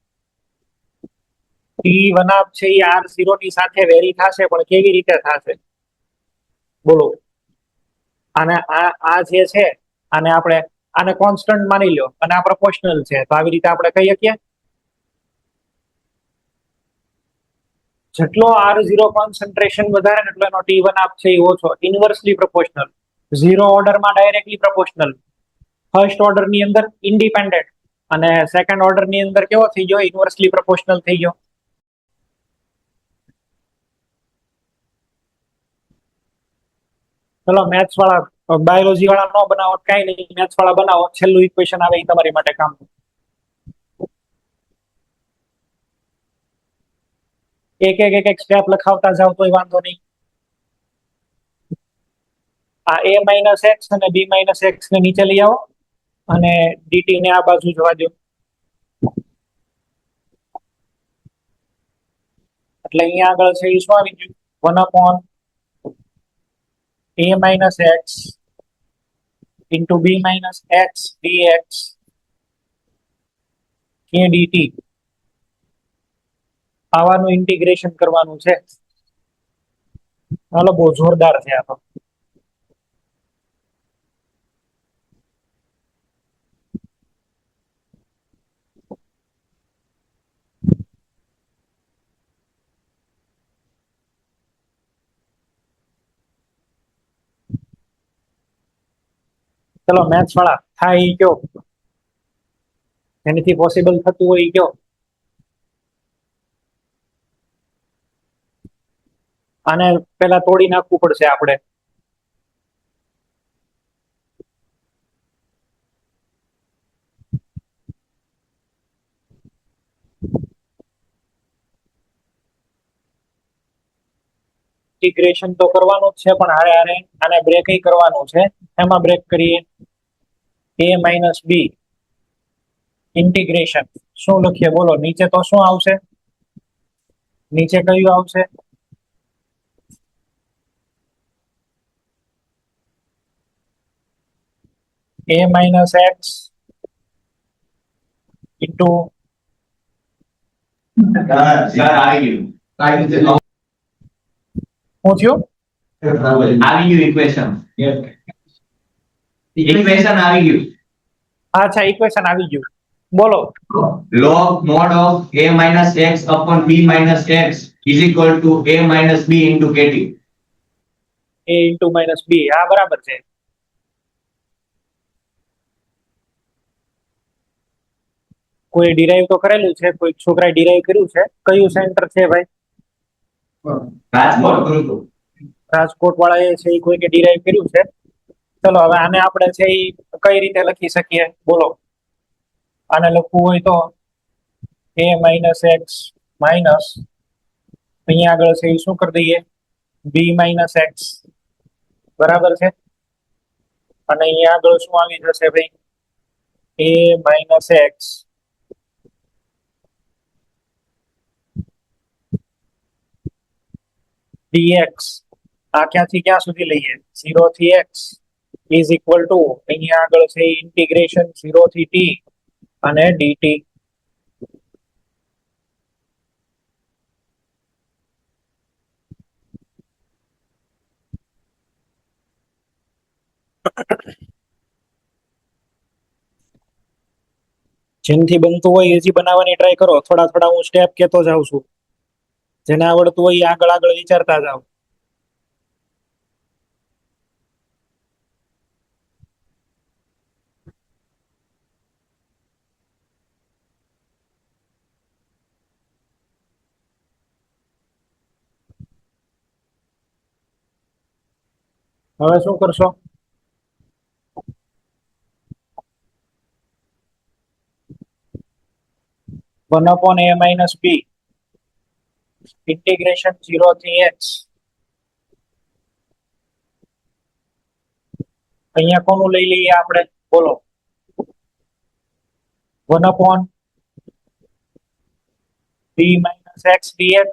T1 છે એ R0 ની સાથે વેરી થશે, પણ કેવી રીતે થશે? બોલો. અને આ જે છે આને આપણે આને કોન્સ્ટન્ટ માની લો અને આ પ્રોપોર્શનલ છે, તો આવી રીતે આપણે કહી શકીએ જેટલો R0 કોન્સન્ટ્રેશન વધારે એટલો એનો T1 છે એ ઓછો. ઇન્વર્સલી પ્રોપોર્શનલ. ઝીરો ઓર્ડરમાં ડાયરેક્ટલી પ્રોપોર્શનલ. ફર્સ્ટ ઓર્ડર ની અંદર ઇન્ડિપેન્ડન્ટ અને સેકન્ડ ઓર્ડર ની અંદર કેવો થઈ ગયો? ઇન્વર્સલી પ્રોપોર્શનલ થઈ ગયો. ચલો મેથ્સ વાળા, બાયોલોજી વાળા નો બનાવો કઈ નહીં, મેથ્સ વાળા બનાવો. છેલ્લું ઇક્વેશન આવે એ તમારી માટે કામ. એક સ્ટેપ લખાવતા જાવ તોય વાંધો નહીં. આ a માઇનસ એક્સ અને b માઇનસ એક્સ ને નીચે લઈ આવો અને dt ને આ બાજુ જવા દો. એટલે અહીંયા આગળ છે એ શું આવી ગયું? 1/a minus x into b minus x dx k dt. આવાનું ઇન્ટિગ્રેશન કરવાનું છે. હાલો, બહુ જોરદાર છે આ તો. ચલો મેથ્સ વાળા થાય ઈ કયો, એનાથી પોસિબલ થતું હોય ઈ કયો. આને પેલા તોડી નાખવું પડશે આપણે. ઇન્ટિગ્રેશન તો કરવાનું જ છે પણ હારે હારે આને બ્રેક કરવાનું છે. એમાં બ્રેક કરીએ a માઇનસ બી ઇન્ટિગ્રેશન શું લખીએ બોલો? નીચે તો શું આવશે? નીચે કયું આવશે? a minus x into sir આવી ગયું. શું થયું? આવી ગયું ઇક્વેશન. ઇક્વેશન આવી ગયું. અચ્છા ઇક્વેશન આવી ગયું. બોલો. log mod of a minus x upon b minus x is equal to a minus b into kt. a into minus B. હા બરાબર છે. કોઈ ડિરાઈવ તો કરેલું છે, કોઈ છોકરાએ ડિરાઈવ કર્યું છે. કયું સેન્ટર છે ભાઈ? રાજકોટ કરું છું. રાજકોટ વાળા એ છે એ કોઈને ડિરાઈવ કર્યું છે. ચલો હવે આને આપણે છે એ કઈ રીતે લખી શકીએ બોલો? આને લખવું હોય તો a માઇનસ એક્સ માઇનસ અહીંયા આગળ છે એ શું કરી દઈએ b માઇનસ એક્સ બરાબર છે. અને અહીંયા આગળ શું આવી જશે ભાઈ? a minus x dx. આ ક્યાંથી ક્યાં સુધી લઈએ? 0 થી x ઇઝ ઇક્વલ ટુ અહીંયા આગળ છે ઇન્ટિગ્રેશન 0 થી t અને dt. જેનથી બનતું હોય એજી બનાવવાની ટ્રાય કરો. થોડા થોડા હું સ્ટેપ કહેતો જાઉં છું. જેને આવડતું હોય એ આગળ આગળ વિચારતા જાઓ. હવે શું કરશો? One upon a minus B integration 0 થી x. અહીંયા કોનું લઈ લઈએ આપણે બોલો? 1 upon b minus x dx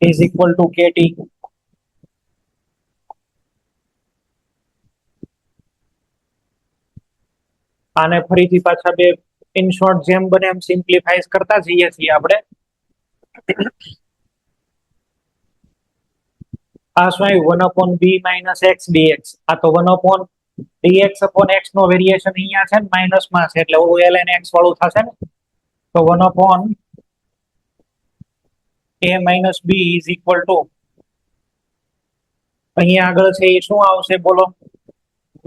is equal to kt. આને ફરીથી પાછા બે ઇન શોર્ટ જેમ બને એમ સિમ્પ્લિફાઈઝ કરતા જઈએ છીએ આપણે. આ શું આવ્યું? 1 upon b minus x dx. આ તો 1 અપોન dx અપોન x નો વેરિએશન અહીંયા છે ને માઇનસ માં છે એટલે ln x વાળું થશે ને. તો 1 upon a minus B is equal to અહીંયા આગળ છે એ શું આવશે બોલો?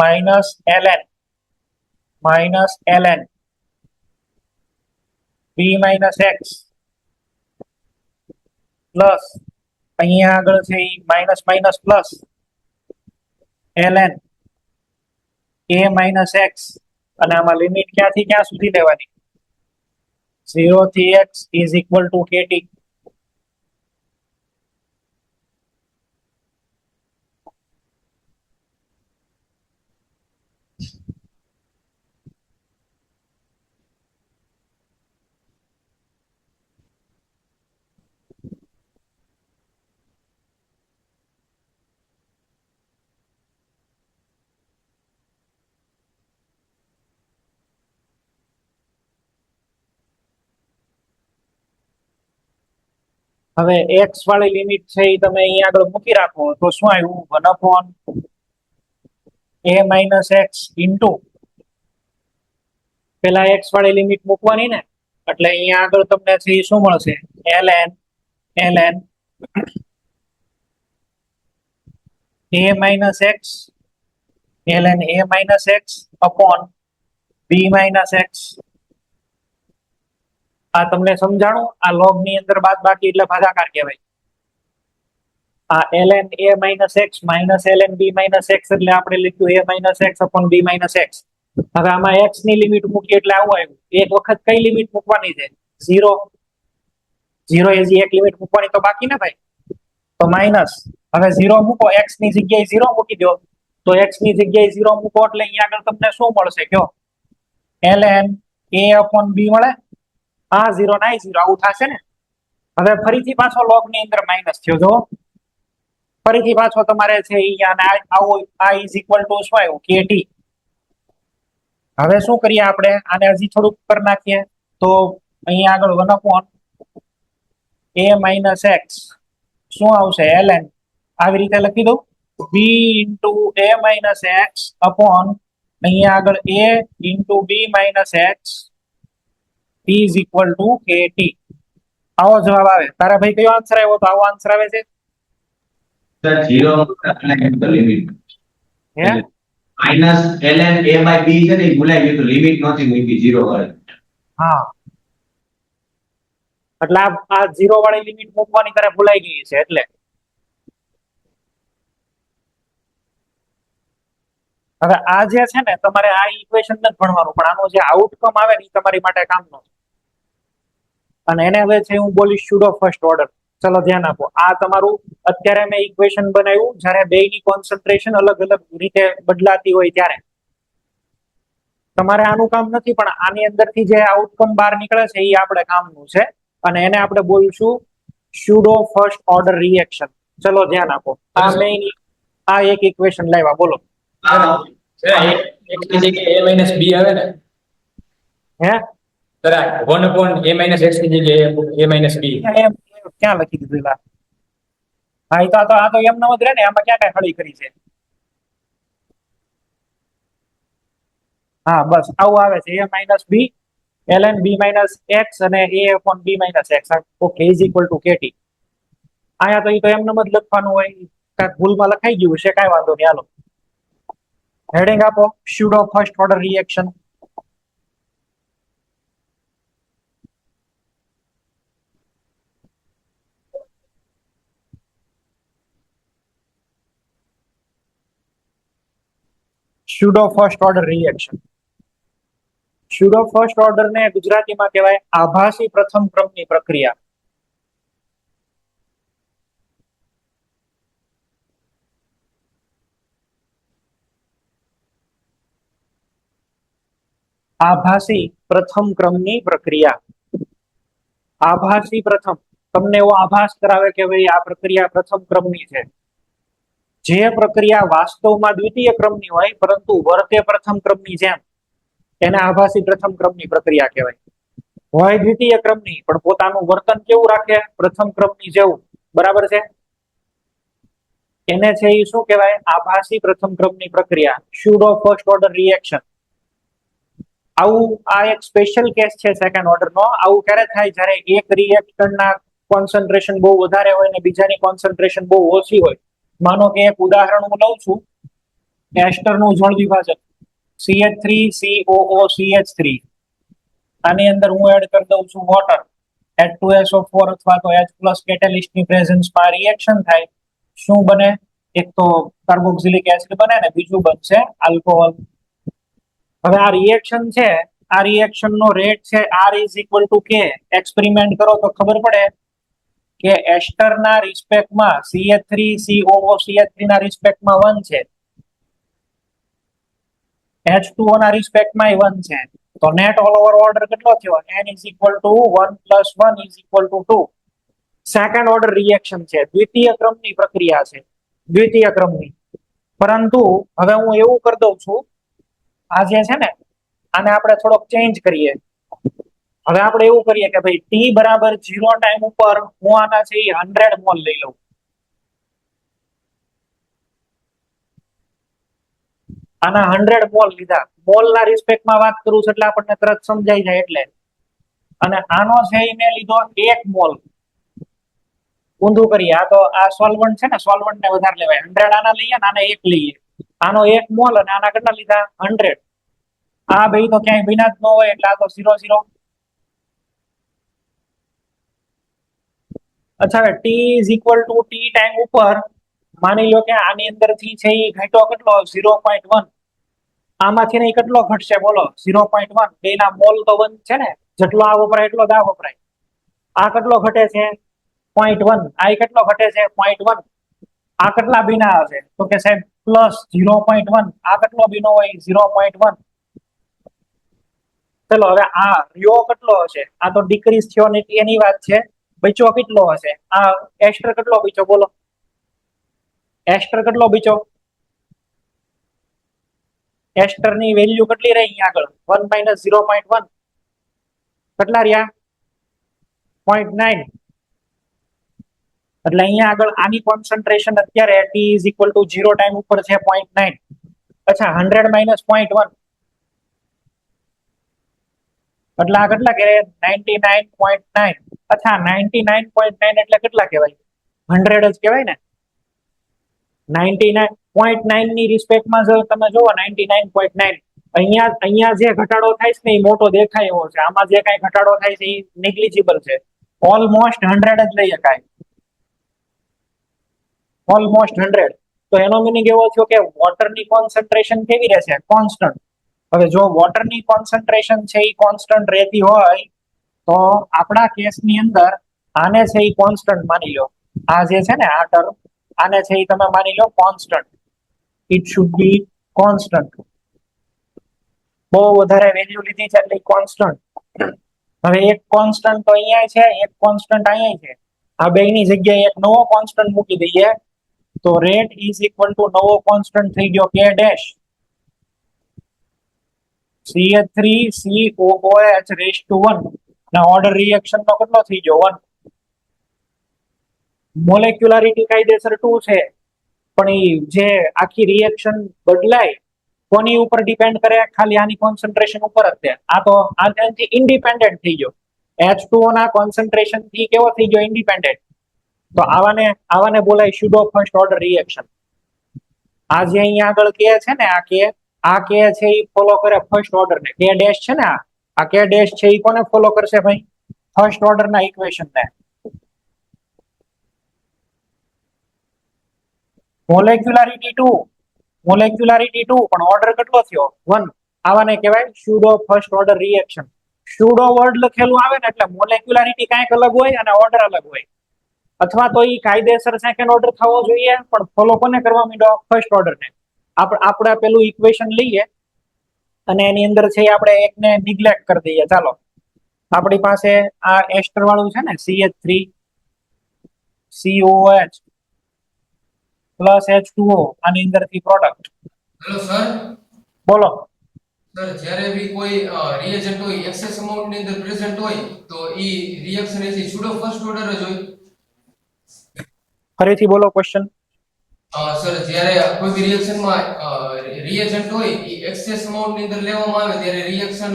Minus ln b minus X plus અહીંયા આગળ છે એ minus minus plus ln a minus X. અને આમાં લિમિટ ક્યાંથી ક્યાં સુધી લેવાની? 0 થી x is equal two kt. હવે x વાળી લિમિટ છે એ તમે અહીંયા આગળ મૂકી રાખો તો શું આવ્યું? 1 upon a minus x into પેલા x વાળી લિમિટ મૂકવાની ને એટલે અહીંયા આગળ તમને છે એ શું મળશે? ln a minus x ln a minus x upon b minus x. આ તમને સમજાણું? આ લોગ ની અંદર બાદ બાકી એટલે ભાગાકાર કહેવાય. આ ln a minus x minus ln b minus x એટલે આપણે લખ્યું a minus x upon b minus x. હવે આમાં x ની લિમિટ મૂકી એટલે આવું આવ્યું. એક વખત કઈ લિમિટ મૂકવાની છે? 0. 0 એ એક લિમિટ મૂકવાની તો બાકી ને ભાઈ, તો માઇનસ. હવે 0 મૂકો, x ની જગ્યાએ 0 મૂકી દો, તો x ની જગ્યાએ 0 મૂકો એટલે અહીંયા આગળ તમને શું મળશે કયો? ln a/b મળે. આ 0 ના 0 આવું થશે ને. હવે ફરીથી પાછો log ની અંદર માઇનસ થયો. જો ફરીથી પાછો તમારે છે અહીંયા આવો આ ઇઝ ઇક્વલ ટુ શું આવ્યું? kt. હવે શું કરીએ આપણે? આને હજી થોડુંક કરી નાખીએ. તો અહીંયા આગળ 1/a - x શું આવશે? ln. આવી રીતે લખી દઉં, b * a - x upon અહીંયા આગળ a * b - x is equal to kt. આવો જવાબ આવે. તારા ભાઈ કયો આન્સર આવ્યો? તો આવો આન્સર આવે છે. સર 0 મૂકતા લિમિટ હે માઈનસ ln a/b છે ને, એ ભૂલાઈ ગયું, તો લિમિટ નહોતી મૂકી 0 વાળી. હા, એટલે આ 0 વાળી લિમિટ મૂકવાની તારે ભૂલાઈ ગઈ છે એટલે. હવે આ જે છે ને, તમારે આ ઇક્વેશન નથી ભણવાનું, પણ આનો જે આઉટકમ આવે ને એ તમારી માટે કામનો છે. અને એને હવે છે હું બોલીશ સ્યુડો ફર્સ્ટ ઓર્ડર. ચલો ધ્યાન આપો. આ તમારું અત્યારે મેં ઇક્વેશન બનાવ્યું જ્યારે બેયની કોન્સન્ટ્રેશન અલગ અલગ રીતે બદલાતી હોય ત્યારે. તમારે આનું કામ નથી, પણ આની અંદરથી જે આઉટકમ બહાર નીકળે છે એ આપણે કામનું છે, અને એને આપણે બોલશું સ્યુડો ફર્સ્ટ ઓર્ડર રિએક્શન. ચલો ધ્યાન આપો. આ મેઇન આ એક ઇક્વેશન લાવ્યા, બોલો. x ની જગ્યાએ a - b આવે ને, હે તરા 1/a - x ની જગ્યાએ a - b. એમ ક્યાં લખી દીધું? લા હા, એ તો આ તો એમ નમ જ રહે ને. આમાં ક્યાં કઈ હળી કરી છે? હા, બસ આવું આવે છે. a - b ln b - x અને a/b - x. Okay, is equal two kt. આયા તો એ તો એમ નમ જ લખવાનું હોય. કાંઈક ભૂલમાં લખાઈ ગયું છે, કાંઈ વાંધો નહીં. હાલો હેડિંગ આપો, pseudo first order reaction. Pseudo first order reaction. Pseudo first order ને ગુજરાતીમાં કહેવાય આભાસી પ્રથમ ક્રમની પ્રક્રિયા. આભાસી પ્રથમ ક્રમની પ્રક્રિયા. આભાસી પ્રથમ તમને એવો આભાસ કરાવે કે ભાઈ આ પ્રક્રિયા પ્રથમ ક્રમની છે. જે પ્રક્રિયા વાસ્તવમાં દ્વિતીય ક્રમની હોય પરંતુ વર્તે પ્રથમ ક્રમની જેમ, એને આભાસી પ્રથમ ક્રમની પ્રક્રિયા કહેવાય. હોય દ્વિતીય ક્રમની પણ પોતાનું વર્તન કેવું રાખે? પ્રથમ ક્રમની જેવું. બરાબર છે? એને છે એ શું કહેવાય? આભાસી પ્રથમ ક્રમની પ્રક્રિયા, સ્યુડો ફર્સ્ટ ઓર્ડર રિએક્શન. આવું આ એક સ્પેશિયલ કેસ છે સેકન્ડ ઓર્ડર નો. આવું ક્યારે થાય? જ્યારે એક રિએક્ટરના કોન્સન્ટ્રેશન બહુ વધારે હોય ને બીજાની કોન્સન્ટ્રેશન બહુ ઓછી હોય. માનો કે એક ઉદાહરણ હું લઉં છું, એસ્ટરનું જળ વિભાજન CH3COOCH3. આની અંદર હું એડ કરી દઉં છું વોટર H2SO4 અથવા તો H+ કેટેલિસ્ટની પ્રેઝન્સમાં રિએક્શન થાય. શું બને? એક તો કાર્બોક્સિલિક એસિડ બને ને બીજું બનશે આલ્કોહોલ. હવે આ રિએક્શન છે, આ રિએક્શન નો રેટ છે R = K. એક્સપેરિમેન્ટ કરો તો ખબર પડે કે એસ્ટરના રિસ્પેક્ટમાં CH3COOCH3 ના રિસ્પેક્ટમાં 1 છે, H2O ના રિસ્પેક્ટમાં 1 છે. તો નેટ ઓલ ઓવર ઓર્ડર કેટલો થયો? N = 1 + 1 = 2. સેકન્ડ ઓર્ડર રિએક્શન છે, દ્વિતીય ક્રમની પ્રક્રિયા છે, દ્વિતીય ક્રમની. પરંતુ હવે હું એવું કરી દઉં છું, આ જે છે ને આને આપણે થોડોક ચેન્જ કરીએ. હવે આપણે એવું કરીએ કે ભાઈ t બરાબર 0 ટાઈમ ઉપર હું આના છે 100 મોલ લઈ લઉં. આના 100 મોલ લીધા. મોલ ના રિસ્પેક્ટમાં વાત કરું છું એટલે આપણને તરત સમજાઈ જાય એટલે. અને આનો છે એને લીધો 1 મોલ. ઊંધું કરીએ, આ તો આ સોલ્વન્ટ છે ને, સોલ્વન્ટ ને વધારે લેવાય. 100 આના લઈએ ને આને 1 લઈએ. આનો 1 મોલ અને આના કેટલા લીધા? 100. આ બે તો ક્યાંય ભીના જ ન હોય એટલે આ તો 0 0. અચ્છા, હવે t = t ટાઈમ ઉપર માની લો કે આની અંદર થી છે એ ઘટ્યો કેટલો? 0.1. આમાંથી નહીં કેટલો ઘટશે બોલો? 0.1. બેના મોલ તો 1 છે ને, જેટલો આ વપરાય એટલો જ આ વપરાય. આ કેટલો ઘટે છે? 0.1. આ કેટલો ઘટે છે? 0.1. આ કેટલા બીના હશે? તો કે સાહેબ પ્લસ 0.1. આ કેટલો બીનો હોય? 0.1. ચલો હવે આ રિયો કેટલો હશે? આ તો ડિક્રીઝ થયો ને એની વાત છે. બચ્યો કેટલો હશે? આ એસ્ટર કેટલો બચ્યો બોલો? એસ્ટર કેટલો બચ્યો? એસ્ટર ની વેલ્યુ કેટલી રહી અહીંયા આગળ? 1 માઇનસ 0.1. કેટલા રહ્યા? 0.9. એટલે અહીંયા આગળ આની કોન્સન્ટ્રેશન અત્યારે t is equal two 0 time ઉપર છે 0.9. અચ્છા 100 માઇનસ 0.1 એટલે આ કેટલા કહેવાય? 99.9. અચ્છા 99.9 એટલે કેટલા કહેવાય? 100 જ કહેવાય ને. 99.9 ની રિસ્પેક્ટમાં જો તમે જોવો 99.9 અહીંયા જે ઘટાડો થાય છે ને એ મોટો દેખાય એવો છે. આમાં જે કાંઈ ઘટાડો થાય છે એ નેગ્લિજિબલ છે. ઓલમોસ્ટ 100 જ લઈ શકાય. ઓલમોસ્ટ 100. તો એનો મિનિંગ એવો થયો કે વોટરની કોન્સન્ટ્રેશન કેવી રહેશે? કોન્સ્ટન્ટ. હવે જો વોટરની કોન્સન્ટ્રેશન છે એ કોન્સ્ટન્ટ રહેતી હોય તો આપણા કેસની અંદર આને છે એ કોન્સ્ટન્ટ માની લો. આ જે છે ને આ ટર્મ આને છે એ તમે માની લો constant. It should be constant. બહુ વધારે વેલ્યુ લીધી છે એટલે કોન્સ્ટન્ટ. હવે એક કોન્સ્ટન્ટ તો અહીંયા છે, એક કોન્સ્ટન્ટ અહીંયા છે. આ બેની જગ્યાએ એક નવો કોન્સ્ટન્ટ મૂકી દઈએ તો રેટ ઇઝ ઇક્વલ ટુ નવો કોન્સ્ટન્ટ થઈ ગયો કે ડેશ CH3COOH રેઝ ટુ 1 ના ઓર્ડર રિએક્શન નો કેટલો થઈ ગયો? 1. મોલેક્યુલારિટી કાયદેસર 2 છે, પણ એ જે આખી રિએક્શન બદલાય કોની ઉપર ડિપેન્ડ કરે? ખાલી આની કોન્સન્ટ્રેશન ઉપર જ છે. આ તો આનાથી ઇન્ડિપેન્ડન્ટ થઈ ગયો. H2O ના કોન્સન્ટ્રેશન થી કેવો થઈ ગયો? ઇન્ડિપેન્ડન્ટ. તો આવાને બોલાય સ્યુડો ફર્સ્ટ ઓર્ડર રિએક્શન. આ જે અહીંયા આગળ કે છે ને આ કે છે એ ફોલો કરે ફર્સ્ટ ઓર્ડર ને. કે ડેશ છે ને આ કે ડેશ છે એ કોને ફોલો કરશે ભાઈ? ફર્સ્ટ ઓર્ડર ના ઇક્વેશન ને. મોલેક્યુલારિટી 2 પણ ઓર્ડર કેટલો થયો? 1. આવાને કહેવાય pseudo first order reaction. Pseudo word લખેલું આવે ને એટલે મોલેક્યુલારિટી કાંઈક અલગ હોય અને ઓર્ડર અલગ હોય. અથવા તો એ કાયદેસર સેકન્ડ ઓર્ડર થવો જોઈએ, પણ ફોલો કોને કરવા માંડ્યો? ફર્સ્ટ ઓર્ડર ને. આપણે પેલું ઇક્વેશન લઈએ અને એની અંદર છે આપણે એકને નિગ્લેક્ટ કરી દઈએ. ચાલો આપણી પાસે આ એસ્ટર વાળું છે ને CH3COOH પ્લસ H2O આની અંદરથી પ્રોડક્ટ. Hello sir. બોલો. સર જ્યારે બી કોઈ રિએજન્ટ હોય એક્સેસ અમાઉન્ટ ની અંદર પ્રેઝન્ટ હોય તો ઈ રિએક્શન એ સ્યુડો ફર્સ્ટ ઓર્ડર જ હોય. ફરીથી બોલો ક્વેશ્ચન. સર જ્યારે કોઈ બી રિએક્શન માં રિએજન્ટ હોય ઈ એક્સેસ અમાઉન્ટ ની અંદર લેવામાં આવે ત્યારે રિએક્શન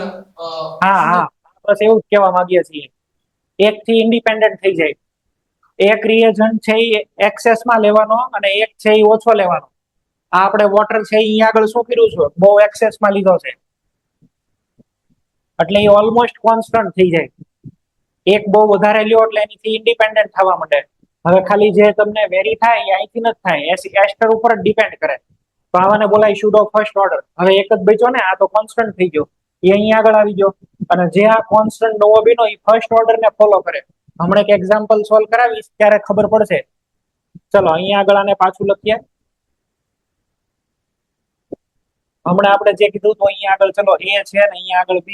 હા બસ એવું જ કહેવા માંગીએ છીએ. એક થી ઇન્ડિપેન્ડન્ટ થઈ જાય. એક રિએજન્ટ છે એ એક્સેસ માં લેવાનો અને એક છે એ ઓછો લેવાનો. આ આપણે વોટર છે અહીંયા આગળ શું કર્યું છે? બહુ એક્સેસ માં લીધો છે એટલે એ ઓલમોસ્ટ કોન્સ્ટન્ટ થઈ જાય. એક બહુ વધારે લ્યો એટલે એનીથી ઇન્ડિપેન્ડન્ટ થવા માંડે. હવે ખાલી જે તમને વેરી થાય એ અહીંથી નથી થાય, એસ્ટર ઉપર જ ડિપેન્ડ કરે. તો આવાને બોલાય સ્યુડો ફર્સ્ટ ઓર્ડર. હવે એક જ બચ્યો ને, આ તો કોન્સ્ટન્ટ થઈ ગયો, એ અહીંયા આગળ આવી ગયો. અને જે આ કોન્સ્ટન્ટ નવો બીનો એ ફર્સ્ટ ઓર્ડર ને ફોલો કરે. હમણાં એક એક્ઝામ્પલ સોલ્વ કરાવીશ ત્યારે ખબર પડશે. ચલો અહીંયા આગળ આને પાછું લખીએ. હમણાં આપણે જે કીધું તો અહીંયા આગળ ચલો A છે ને અહીંયા આગળ B.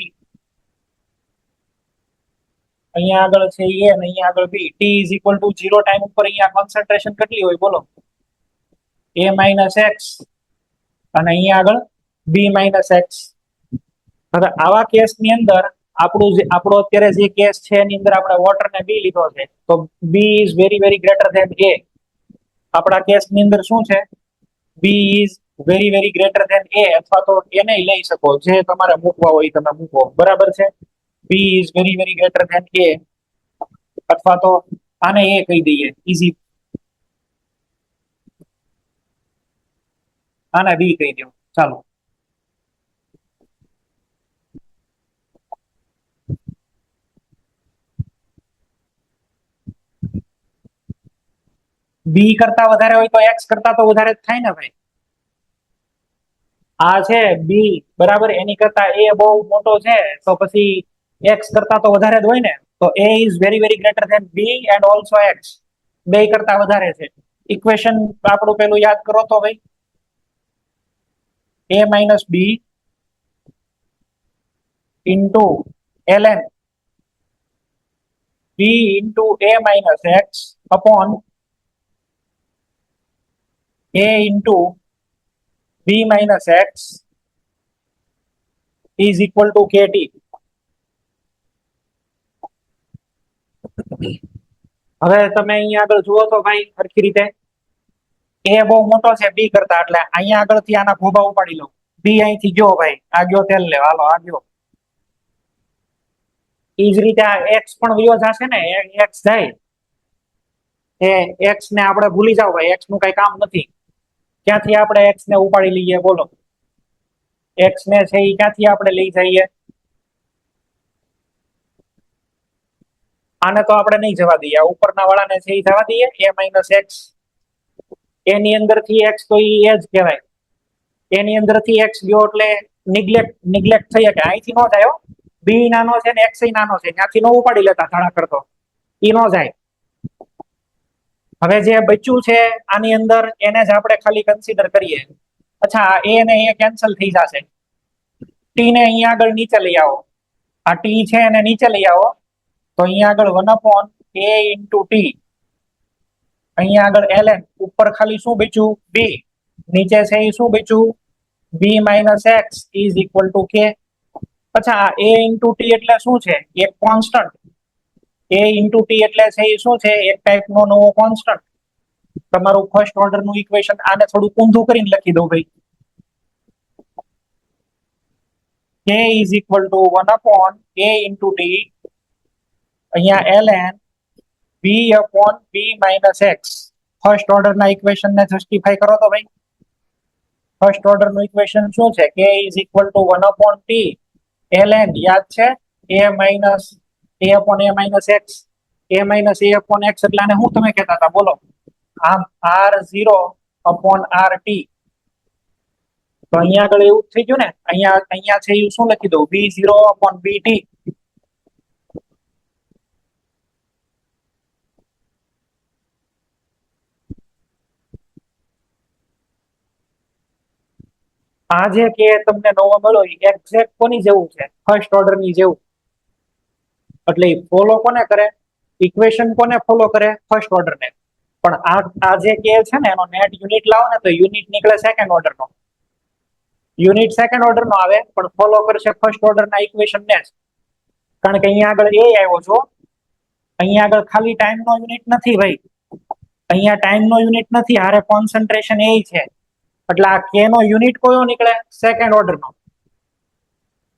અહીંયા આગળ છે A ને અહીંયા આગળ B. T is equal to 0 time ઉપર અહીંયા કોન્સન્ટ્રેશન કેટલી હોય બોલો? A minus x અને અહીંયા આગળ B minus x. હવે આવા કેસની અંદર આપણો અત્યારે જે કેસ છે એની અંદર આપણે વોટર ને B લીધો છે તો B is very very greater than A. આપણા કેસની અંદર શું છે? B is very very greater than A અથવા તો એને લઈ શકો, જે તમારે મૂકવા હોય તમે મૂકો. બરાબર છે? B is very very greater than A અથવા તો આને A કહી દઈએ ઈઝી. આને B કહી દો. ચાલો B કરતા વધારે હોય તો X કરતા તો વધારે જ થાય ને ભાઈ. આ છે બી બરાબર, એની કરતા એ બહુ મોટો છે તો પછી એક્સ કરતા તો વધારે જ હોય ને, તો A is very very greater than B and also X, બે કરતા વધારે છે. ઇક્વેશન આપણું પેલું યાદ કરો તો ભાઈ, a minus b into ln b into a minus x upon a into b minus x is equal to kt. હવે તમે અહીંયા આગળ જુઓ તો ભાઈ સરખી રીતે, એ બહુ મોટો છે બી કરતા, એટલે અહીંયા આગળથી આના ખોબા ઉપાડી લો. બી અહીંથી ગયો ભાઈ, આ ગયો તેલ લેવા, હાલો આ ગયો. ઈ જ રીતે આ એક્સ પણ વયો જશે ને, એક્સ જાય એ એક્સ ને આપણે ભૂલી જાવ ભાઈ, એક્સ નું કઈ કામ નથી. ક્યાંથી આપણે એક્સ ને ઉપાડી લઈએ બોલો? એક્સ ને છે એ ક્યાંથી આપણે લઈ જઈએ? આને તો આપણે નહીં જવા દઈએ, ઉપરના વાળાને છે એ જવા દઈએ. a માઇનસ એક્સ, એની અંદર થી એક્સ તો એ જ કહેવાય, એની અંદર થી એક્સ ગયો એટલે નિગ્લેક્ટ થઈ શકે. અહીંથી નો જાય, બી નાનો છે ને એક્સ નાનો છે, ત્યાંથી નો ઉપાડી લેતા ધડા કરતો, ઈ નો જાય. હવે જે બચ્યું છે આની અંદર એને જ આપણે ખાલી કન્સિડર કરીએ. અચ્છા, એ ને એ કેન્સલ થઈ જશે. ટી ને અહીંયા આગળ નીચે લઈ આવો, આ ટી છે એને નીચે લઈ આવો, તો અહીંયા આગળ 1/a into t, અહીંયા આગળ ln, ઉપર ખાલી શું બચ્યું? b, નીચે છે એ શું બચ્યું? b minus x is equal to k. અચ્છા, a into t એટલે શું છે? એક કોન્સ્ટન્ટ. a into t એટલે છે એ શું છે? એક ટાઈપનો નવો કોન્સ્ટન્ટ. તમારું ફર્સ્ટ ઓર્ડર નું ઇક્વેશન આને થોડું ઊંધું કરીને લખી દઉં ભાઈ. k is equal to 1/a into t, અહીંયા ln b upon b minus x. First order ના ઇક્વેશન ને જસ્ટિફાઈ કરો તો ભાઈ. ફર્સ્ટ ઓર્ડર નું ઇક્વેશન શું છે? k is equal to 1/t ln, યાદ છે? a minus a upon a minus x, a minus a upon x એટલે આને હું તમે કહેતા હતા બોલો? આમ r0 upon rt. તો અહીંયા આગળ એવું થઈ ગયું ને, અહીંયા છે એ શું લખી દઉં? b0 upon bt. આ જે કે તમને નવો મળ્યો એક્ઝેક્ટ કોની જેવું છે? ફર્સ્ટ ઓર્ડર ની જેવું. એટલે ફોલો કોને કરે? ઇક્વેશન કોને ફોલો કરે? ફર્સ્ટ ઓર્ડર ને. પણ આ જે કે છે ને એનો નેટ યુનિટ લાવો ને તો યુનિટ નીકળે સેકન્ડ ઓર્ડર નો. યુનિટ સેકન્ડ ઓર્ડર નો આવે પણ ફોલો કરશે ફર્સ્ટ ઓર્ડર ના ઇક્વેશન ને જ. કારણ કે અહીંયા આગળ એ આવ્યો છો, અહીંયા આગળ ખાલી ટાઈમ નો યુનિટ નથી ભાઈ, અહીંયા ટાઈમ નો યુનિટ નથી, હારે કોન્સન્ટ્રેશન એ છે. એટલે આ કે નો યુનિટ કયો નીકળે? સેકન્ડ ઓર્ડર નો.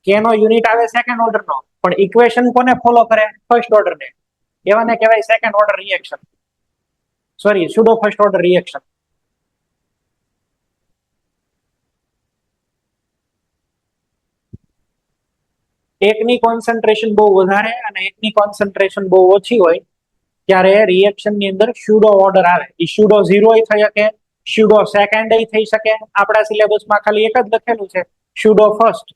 કે નો યુનિટ આવે સેકન્ડ ઓર્ડર નો, પણ ઇક્વેશન કોને ફોલો કરે? ફર્સ્ટ ઓર્ડર ને. એવાને કહેવાય second order reaction, sorry pseudo first order reaction. એકની કોન્સન્ટ્રેશન બહુ વધારે અને એકની કોન્સન્ટ્રેશન બહુ ઓછી હોય ત્યારે રિએક્શન ની અંદર સ્યુડો ઓર્ડર આવે. એ સ્યુડો 0 થઈ શકે, સ્યુડો સેકન્ડ થઈ શકે. આપણા સિલેબસમાં ખાલી એક જ લખેલું છે સ્યુડો ફર્સ્ટ.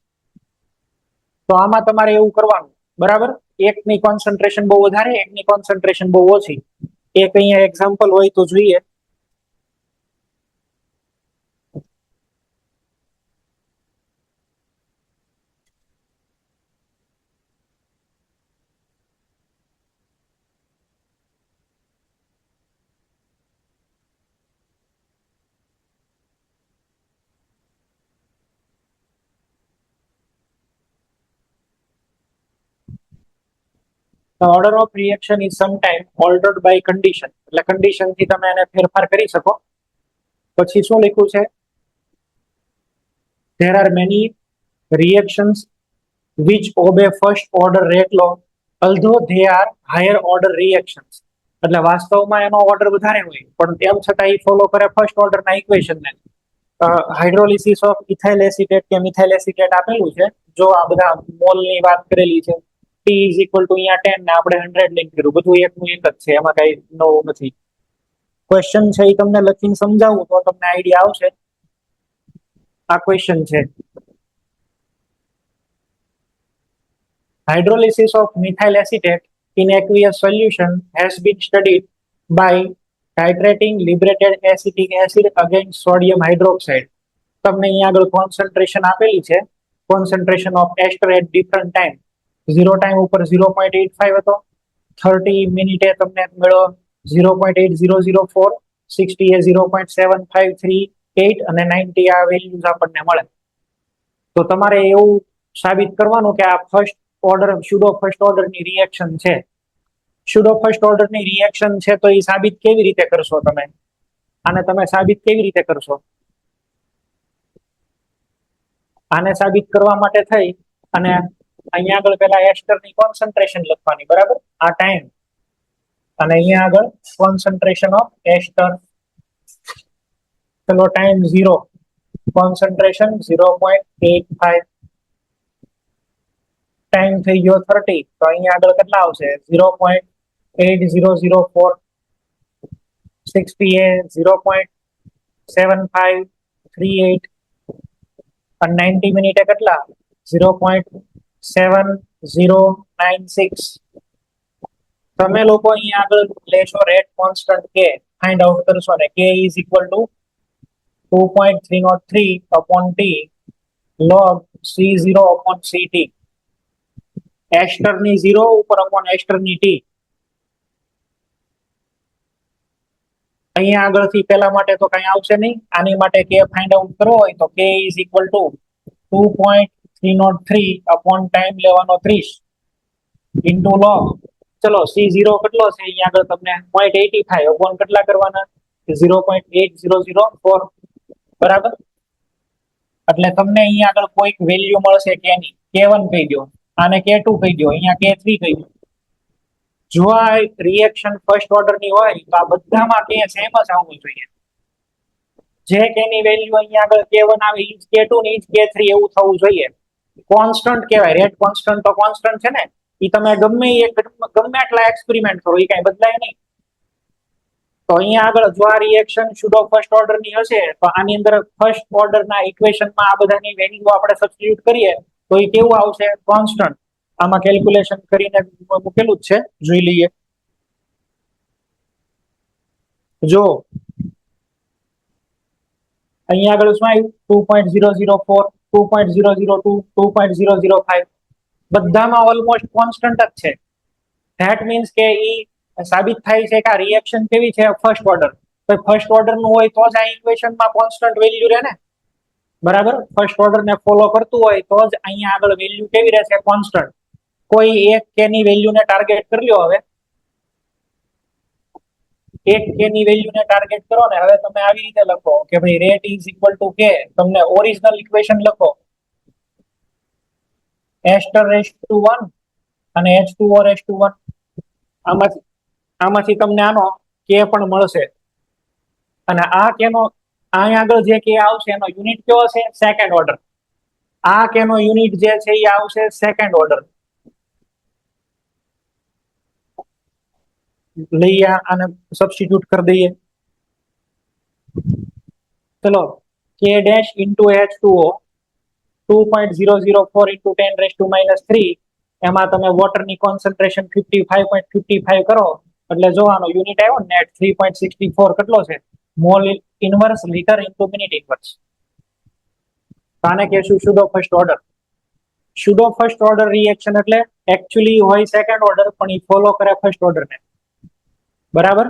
તો આમાં તમારે એવું કરવાનું, બરાબર? એકની કોન્સન્ટ્રેશન બહુ વધારે, એકની કોન્સન્ટ્રેશન બહુ ઓછી. એક અહીંયા એક્ઝામ્પલ હોય તો જોઈએ. The order of reaction is sometimes altered by condition. એટલે condition થી તમે એને ફેરફાર કરી શકો. પછી શું લખ્યું છે? There are many reactions which obey first order rate law although they are higher order reactions. એટલે વાસ્તવમાં એનો ઓર્ડર વધારે હોય પણ તેમ છતાં એ ફોલો કરે ફર્સ્ટ ઓર્ડર ના ઇક્વેશન ને. હાઇડ્રોલિસિસ ઓફ ઇથાઇલ એસિટેટ કે મિથાઇલ એસિટેટ આપેલું છે. જો આ બધા મોલ ની વાત કરેલી છે. T is equal to અહીંયા 10 ને આપણે 100 લિંક કર્યું, બધું એકનું એક જ છે, એમાં કઈ નવું નથી. ક્વેશ્ચન છે એ તમને લખીને સમજાવું તો તમને આઈડિયા આવશે. આ ક્વેશ્ચન છે. Hydrolysis of methyl acetate in aqueous solution has been studied by titrating liberated acetic acid against sodium hydroxide. તમને અહીંયા આગળ કોન્સન્ટ્રેશન આપેલી છે, concentration of ester at different time. 0 time ઉપર 0.85 હતો, 30 મિનિટે તમને મળ્યો 0.8004, 60 એ 0.7538 અને 90 આ વેલ્યુઝ આપણને મળે. તો તમારે એવું સાબિત કરવાનું કે આ ફર્સ્ટ ઓર્ડર સ્યુડો ફર્સ્ટ ઓર્ડરની રિએક્શન છે. સ્યુડો ફર્સ્ટ ઓર્ડરની રિએક્શન છે તો એ સાબિત કેવી રીતે કરશો તમે? આને તમે સાબિત કેવી રીતે કરશો? આને સાબિત કરવા માટે થઈ અને અહીંયા આગળ પેલા એસ્ટરની કોન્સન્ટ્રેશન લખવાની, બરાબર? આ ટાઈમ અને અહીંયા આગળ કોન્સન્ટ્રેશન ઓફ એસ્ટર, ચલો ટાઈમ 0, કોન્સન્ટ્રેશન 0.85, ટાઈમ થઈ ગયો 30, તો અહીંયા આગળ કેટલા આવશે? 0.8004, 60 એ 0.7538 અને 90 મિનિટે કેટલા? 0.7096. તમે લોકો અહીંયા આગળ લેશો રેટ કોન્સ્ટન્ટ કે ફાઇન્ડ આઉટ કરશો ને કે is equal two 2.303 upon t log C0 upon CT. એસ્ટરની 0 ઉપર upon એસ્ટરની t. અહીંયા આગળથી પેલા માટે તો કઈ આવશે નહીં. આની માટે કે ફાઇન્ડ આઉટ કરવો હોય તો કે is equal two 2.303 upon time લેવાનો 30 ઇન્ટુ log, ચલો C0 કેટલો છે અહીંયા આગળ તમને 0.85 upon કેટલા કરવાના? 0.8004, બરાબર? એટલે તમને અહીંયા આગળ કોઈક વેલ્યુ મળશે કે ની, K1 કહી દો, આને K2 કહી દો, અહીંયા K3 કહી દો. જો આ રિએક્શન ફર્સ્ટ ઓર્ડર ની હોય તો આ બધામાં K સેમ જ આવવું જોઈએ. જે K ની વેલ્યુ અહીંયા આગળ K1 આવે ઈ જ K2 ની જ K3 એવું થવું જોઈએ. કોન્સ્ટન્ટ કહેવાય, રેટ કોન્સ્ટન્ટ તો કોન્સ્ટન્ટ છે ને, ઈ તમે ગમે એટલા એક્સપેરિમેન્ટ કરો ઈ કઈ બદલાય નહીં. તો અહીંયા આગળ જો આ રિએક્શન સ્યુડો ફર્સ્ટ ઓર્ડર ની હશે તો આની અંદર ફર્સ્ટ ઓર્ડર ના ઇક્વેશનમાં આ બધાની વેલ્યુ આપણે સબસ્ટિટ્યુટ કરીએ તો એ કેવું આવશે? કોન્સ્ટન્ટ. આમાં કેલ્ક્યુલેશન કરીને મૂકેલું જ છે, જોઈ લઈએ. જો અહીંયા આગળ શું આવ્યું? 2.004, 2.002, 2.005, બધામાં ઓલમોસ્ટ કોન્સ્ટન્ટ જ છે. ધેટ મીન્સ કે ઈ સાબિત થાય છે કે આ રિએક્શન કેવી છે? First order. તો ફર્સ્ટ ઓર્ડર નું હોય તો જ આ ઇક્વેશનમાં કોન્સ્ટન્ટ વેલ્યુ રહે ને, બરાબર? ફર્સ્ટ ઓર્ડર ને ફોલો કરતું હોય તો જ અહીંયા આગળ વેલ્યુ કેવી રહેશે? કોન્સ્ટન્ટ. કોઈ એક કે ની વેલ્યુને ટાર્ગેટ કરી લ્યો. હવે એક કે ની વેલ્યુને ટાર્ગેટ કરો ને, હવે તમે આવી રીતે લખો કે ભાઈ રેટ ઇઝ ઇક્વલ ટુ કે, તમને ઓરિજિનલ ઇક્વેશન લખો, એસ્ટર રેસ ટુ 1 અને H2O રેસ ટુ 1. આમાંથી તમને આનો કે પણ મળશે. અને આ કેનો અહીંયા આગળ જે કે આવશે એનો યુનિટ કયો હશે? Second order. આ કેનો યુનિટ જે છે એ આવશે સેકન્ડ ઓર્ડર. લઈએ આને સબસ્ટિટ્યુટ કરી દઈએ. ચલો K dash into H2O 2.004 into 10 raised to -3, એમાં તમે વોટરની કોન્સન્ટ્રેશન 55.55 કરો એટલે જો આનો યુનિટ આવ્યો નેટ 3.64 કેટલો છે? Mall inverse litre into minute inverse. આને કહેશું pseudo first order. Pseudo first order reaction એટલે એકચ્યુઅલી હોય સેકન્ડ ઓર્ડર પણ એ ફોલો કરે ફર્સ્ટ ઓર્ડર ને, બરાબર?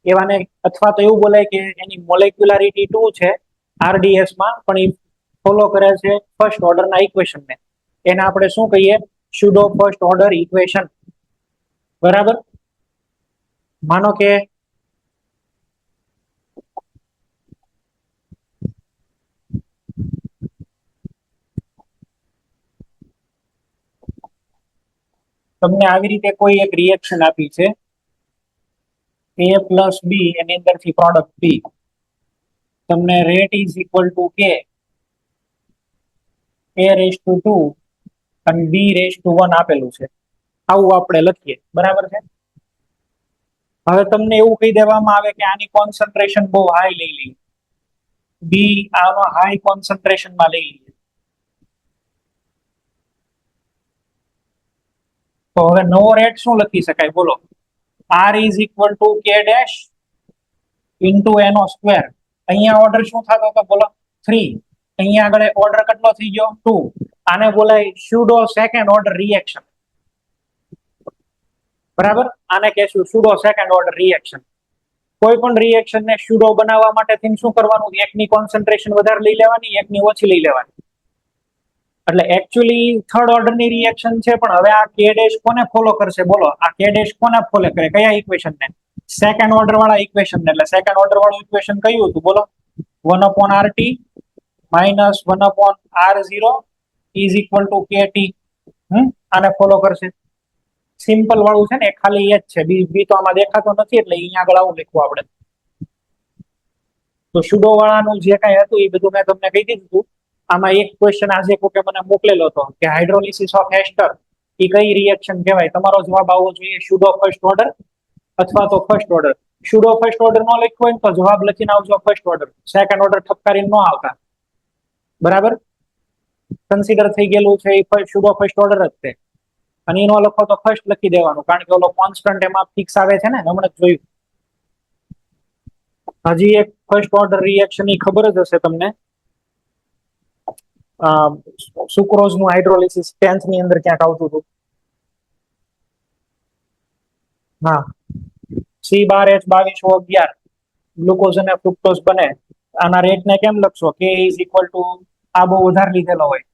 એવાને અથવા તો એવું બોલાય કે એની મોલેક્યુલારિટી 2 છે RDS માં, પણ એ ફોલો કરે છે ફર્સ્ટ ઓર્ડર ના ઇક્વેશન ને. એને આપણે શું કહીએ? સ્યુડો ફર્સ્ટ ઓર્ડર ઇક્વેશન, બરાબર? માનો કે તમને આવી રીતે કોઈ એક રિએક્શન આપી છે A પ્લસ બી, એની અંદરથી પ્રોડક્ટ P. તમને રેટ ઇઝ ઇક્વલ ટુ કે A રેસ ટુ 2 અને B રેસ ટુ 1 આપેલું છે. આવું આપણે લખીએ, બરાબર છે? હવે તમને એવું કહી દેવામાં આવે કે આની કોન્સન્ટ્રેશન બહુ હાઈ લઈ લઈએ. બી આનો હાઈ કોન્સન્ટ્રેશન માં લઈ લઈએ તો હવે નવો રેટ શું લખી શકાય બોલો R is equal to K dash into NO square અહીંયા ઓર્ડર શું થતો હતો બોલો 3 અહીંયા આગળ ઓર્ડર કેટલો થઈ ગયો 2 આને બોલાય સ્યુડો સેકન્ડ ઓર્ડર રિએક્શન બરાબર આને કહેશું સ્યુડો સેકન્ડ ઓર્ડર રિએક્શન કોઈ પણ રિએક્શન ને સ્યુડો બનાવવા માટે શું કરવાનું એકની કોન્સન્ટ્રેશન વધારે લઈ લેવાની એકની ઓછી લઈ લેવાની એટલે એકચ્યુઅલી થર્ડ ઓર્ડર ની રિએક્શન છે પણ હવે આ K ડેશ કોને ફોલો કરશે બોલો આ K ડેશ કોને ફોલો કરે કયા ઇક્વેશન ને સેકન્ડ ઓર્ડર વાળા ઇક્વેશન ને એટલે સેકન્ડ ઓર્ડર વાળું ઇક્વેશન કયું હતું બોલો 1/RT minus 1/R0 is equal to KT આને ફોલો કરશે સિમ્પલ વાળું છે ને ખાલી એ જ છે બી તો આમાં દેખાતો નથી એટલે અહીંયા આગળ આવું લખવું આપણે તો સ્યુડો વાળાનું જે કાંઈ હતું એ બધું મેં તમને કહી દીધું હતું આમાં એક ક્વેશ્ચન આજે કોકે મને મોકલેલો હતો કે હાઇડ્રોલિસિસ ઓફ એસ્ટર એ કઈ રિએક્શન કહેવાય તમારો જવાબ આવવો જોઈએ સ્યુડો ફર્સ્ટ ઓર્ડર અથવા તો first order pseudo first order નો લખ્યો હોય તો જવાબ લખીને આવજો ફર્સ્ટ ઓર્ડર સેકન્ડ ઓર્ડર ઠપકારીને ન આવતા બરાબર કન્સિડર થઈ ગયેલું છે એ સ્યુડો ફર્સ્ટ ઓર્ડર જ છે અને એનો લખો તો ફર્સ્ટ લખી દેવાનું કારણ કે ઓલો કોન્સ્ટન્ટ એમાં ફિક્સ આવે છે ને હમણાં જ જોયું હજી એક ફર્સ્ટ ઓર્ડર રિએક્શન ની ખબર જ હશે તમને સુક્રોઝ નું હાઇડ્રોલિસિસ 10th ની અંદર ક્યાંક આવતું હતું હા C12H22O11 ગ્લુકોઝ અને ફ્રુક્ટોઝ બને આના રેટ ને કેમ લખશો K is equal to આ બહુ વધારે લીધેલો હોય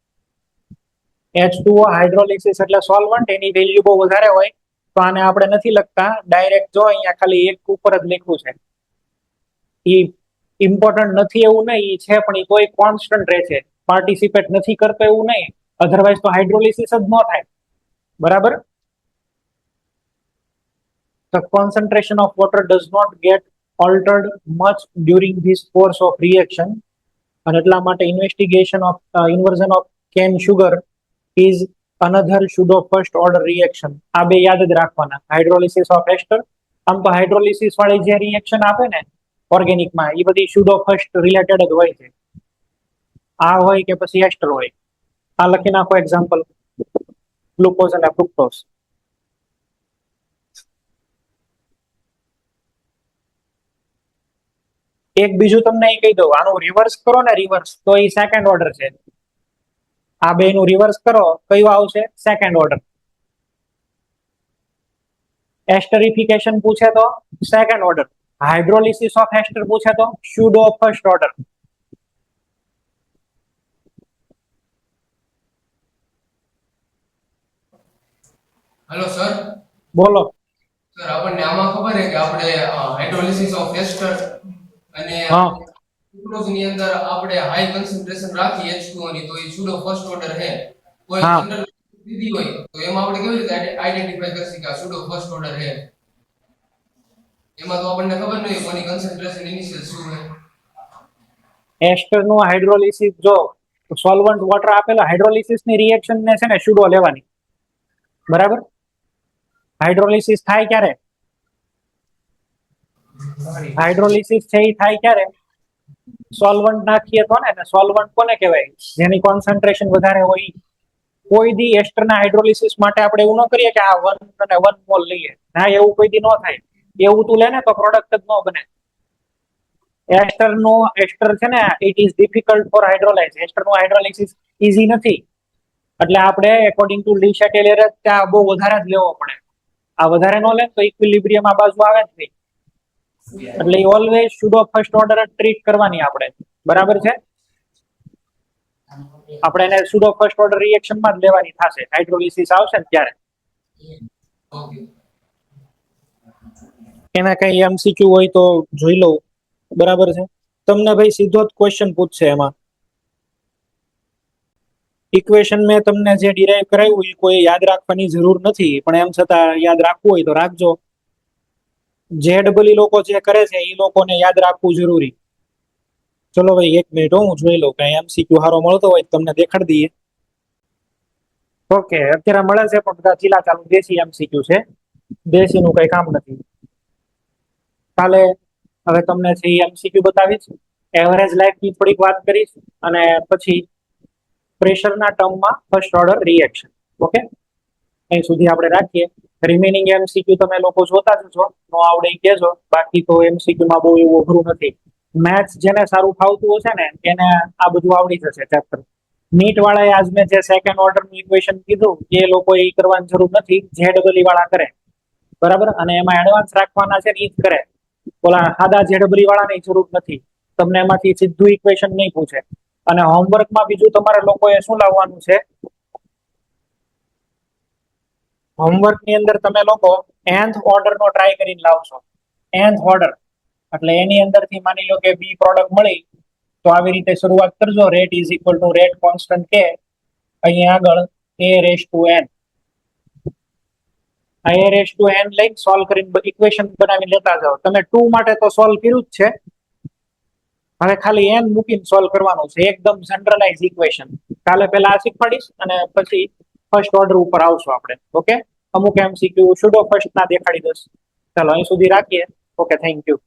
H2O હાઇડ્રોલિસિસ એટલે સોલ્વન્ટ એની વેલ્યુ બહુ વધારે હોય તો આને આપણે નથી લખતા ડાયરેક્ટ જો અહીંયા ખાલી એક ઉપર જ લખ્યું છે એ ઇમ્પોર્ટન્ટ નથી એવું નહીં છે પણ એ કોઈ કોન્સ્ટન્ટ રહે છે પાર્ટિસિપેટ નથી કરતો એવું નહીં અધરવાઇઝ તો હાઇડ્રોલિસિસ જ ન થાય બરાબર The concentration of water does not get altered much during this course of reaction and એટલા માટે investigation of inversion of cane sugar is another pseudo first order reaction આ બે યાદ જ રાખવાના હાઇડ્રોલિસિસ ઓફ એસ્ટર આમ તો હાઇડ્રોલિસિસ વાળી જે રિએક્શન આપે ને ઓર્ગેનિક માં એ બધી pseudo first રિલેટેડ જ હોય છે આ હોય કે પછી એસ્ટર હોય આ લખી નાખો એક્ઝામ્પલ ગ્લુકોઝ અને ફ્રુક્ટોઝ એક બીજું તમને એ કહી દઉં આનું રિવર્સ કરો ને રિવર્સ તો એ સેકન્ડ ઓર્ડર છે આ બે નું રિવર્સ કરો કયું આવશે સેકન્ડ ઓર્ડર એસ્ટરિફિકેશન પૂછે તો સેકન્ડ ઓર્ડર હાઇડ્રોલિસિસ ઓફ એસ્ટર પૂછે તો pseudo first order hello sir બોલો સર આપણને આમાં ખબર છે કે આપણે હાઇડ્રોલિસિસ ઓફ એસ્ટર અને હા ગ્લુકોઝ ની અંદર આપણે હાઈ કોન્સન્ટ્રેશન રાખી H2O ની તો એ સ્યુડો ફર્સ્ટ ઓર્ડર છે કોઈ હા. જનરલ દીધી હોય તો એમાં આપણે કેવી રીતે આઈડેન્ટિફાઈ કરશી કે આ સ્યુડો ફર્સ્ટ ઓર્ડર છે એમાં તો આપણને ખબર નહીં કોની કોન્સન્ટ્રેશન ઇનિશિયલ શું છે એસ્ટર નું હાઇડ્રોલિસિસ જો સોલ્વન્ટ વોટર આપેલા હાઇડ્રોલિસિસ ની રિએક્શન ને છે ને સ્યુડો લેવાની બરાબર હાઇડ્રોલિસિસ થાય ક્યારે હાઇડ્રોલિસિસ છે એ થાય ક્યારે સોલ્વન્ટ નાખીએ તો ને સોલ્વન્ટ કોને કહેવાય જેની કોન્સન્ટ્રેશન વધારે હોય કોઈ દી એસ્ટર ના હાઇડ્રોલિસિસ માટે આપણે એવું ન કરીએ કે આ 1 અને 1 મોલ લઈએ ના એવું કોઈ દી ન થાય એવું તું લે ને તો પ્રોડક્ટ જ ન બને એસ્ટર છે ને it is difficult for hydrolyse એસ્ટર નું હાઇડ્રોલિસિસ ઈઝી નથી એટલે આપણે એકોર્ડિંગ ટુ લી શેટેલિયર ત્યાં બહુ વધારે જ લેવો પડે આ વધારે ન લે તો ઇક્વિલિબ્રિયમ આ બાજુ આવે જ નહીં એટલે always pseudo first order treat કરવાની આપણે બરાબર છે આપણે એને સ્યુડો ફર્સ્ટ ઓર્ડર રિએક્શન માં જ લેવાની થશે હાઇડ્રોલિસિસ આવશે ને ત્યારે ઓકે એના કઈ એમસીક્યુ હોય તો જોઈ લો બરાબર છે તમને ભાઈ સીધો જ ક્વેશ્ચન પૂછશે એમાં ઇક્વેશન મેં તમને જે ડિરાઈવ કરાવ્યું એ કોઈ યાદ રાખવાની જરૂર નથી પણ એમ છતાં યાદ રાખવું હોય તો રાખજો જે ડબલી લોકો જે કરે છે એ લોકોને યાદ રાખવું જરૂરી ચલો ભાઈ એક મિનિટ હું જોઈ લઉં કઈ એમસીક્યુ હારો મળતો હોય તમને દેખાડી દઈએ ઓકે અત્યારે મળે છે પણ બધા ચીલા ચાલુ દેશી એમસીક્યુ છે દેશી નું કઈ કામ નથી કાલે હવે તમને છે એમસીક્યુ બતાવીશ એવરેજ લાઈફની થોડીક વાત કરીશ અને પછી પ્રેશરના ટર્મમાં ફર્સ્ટ ઓર્ડર રિએક્શન. ઓકે, અહીં સુધી આપણે રાખીએ. રિમેનિંગ એમસીક્યુ તમે લોકો જોતા જજો, નો આવડે ઈ કહેજો. બાકી તો એમસીક્યુ માં બહુ એવું અઘરું નથી. મેથ્સ જેને સારું ફાવતું હશે ને એને આ બધું આવડી જશે ચેપ્ટર. નીટ વાળાએ આજ મેં જે સેકન્ડ ઓર્ડર નું ઇક્વેશન કીધું એ લોકો એ કરવાની જરૂર નથી, જેડબલી વાળા કરે, બરાબર. અને એમાં એડવાન્સ રાખવાના છે ને ઈ જ કરે. ઓલા સાદા જેડબલી વાળાની જરૂર નથી. તમને એમાંથી સીધું ઇક્વેશન નહીં પૂછે. અને હોમવર્કમાં બીજું તમારે લોકોએ શું લાવવાનું છે, હોમવર્ક ની અંદર તમે લોકો nth ઓર્ડર નો ટ્રાય કરીને લાવશો. nth ઓર્ડર એટલે એની અંદરથી માની લો કે બી પ્રોડક્ટ મળી તો આવી રીતે શરૂઆત કરજો. Rate is equal two rate constant કે અહીંયા આગળ a રેસ ટુ n, આ a રેસ ટુ n લઈને સોલ્વ કરીને ઇક્વેશન બનાવી લેતા જાઓ. તમે 2 માટે તો સોલ્વ કર્યું જ છે, હવે ખાલી n મૂકીને સોલ્વ કરવાનું છે. એકદમ જનરલાઇઝ ઇક્વેશન. કાલે પહેલા આ શીખવાડીશ અને પછી ફર્સ્ટ ઓર્ડર ઉપર આવશું આપણે. ઓકે, અમુક એમસીક્યુ સ્યુડો ફર્સ્ટ ના દેખાડી દઈશ. ચાલો અહીં સુધી રાખીએ. Okay, thank you.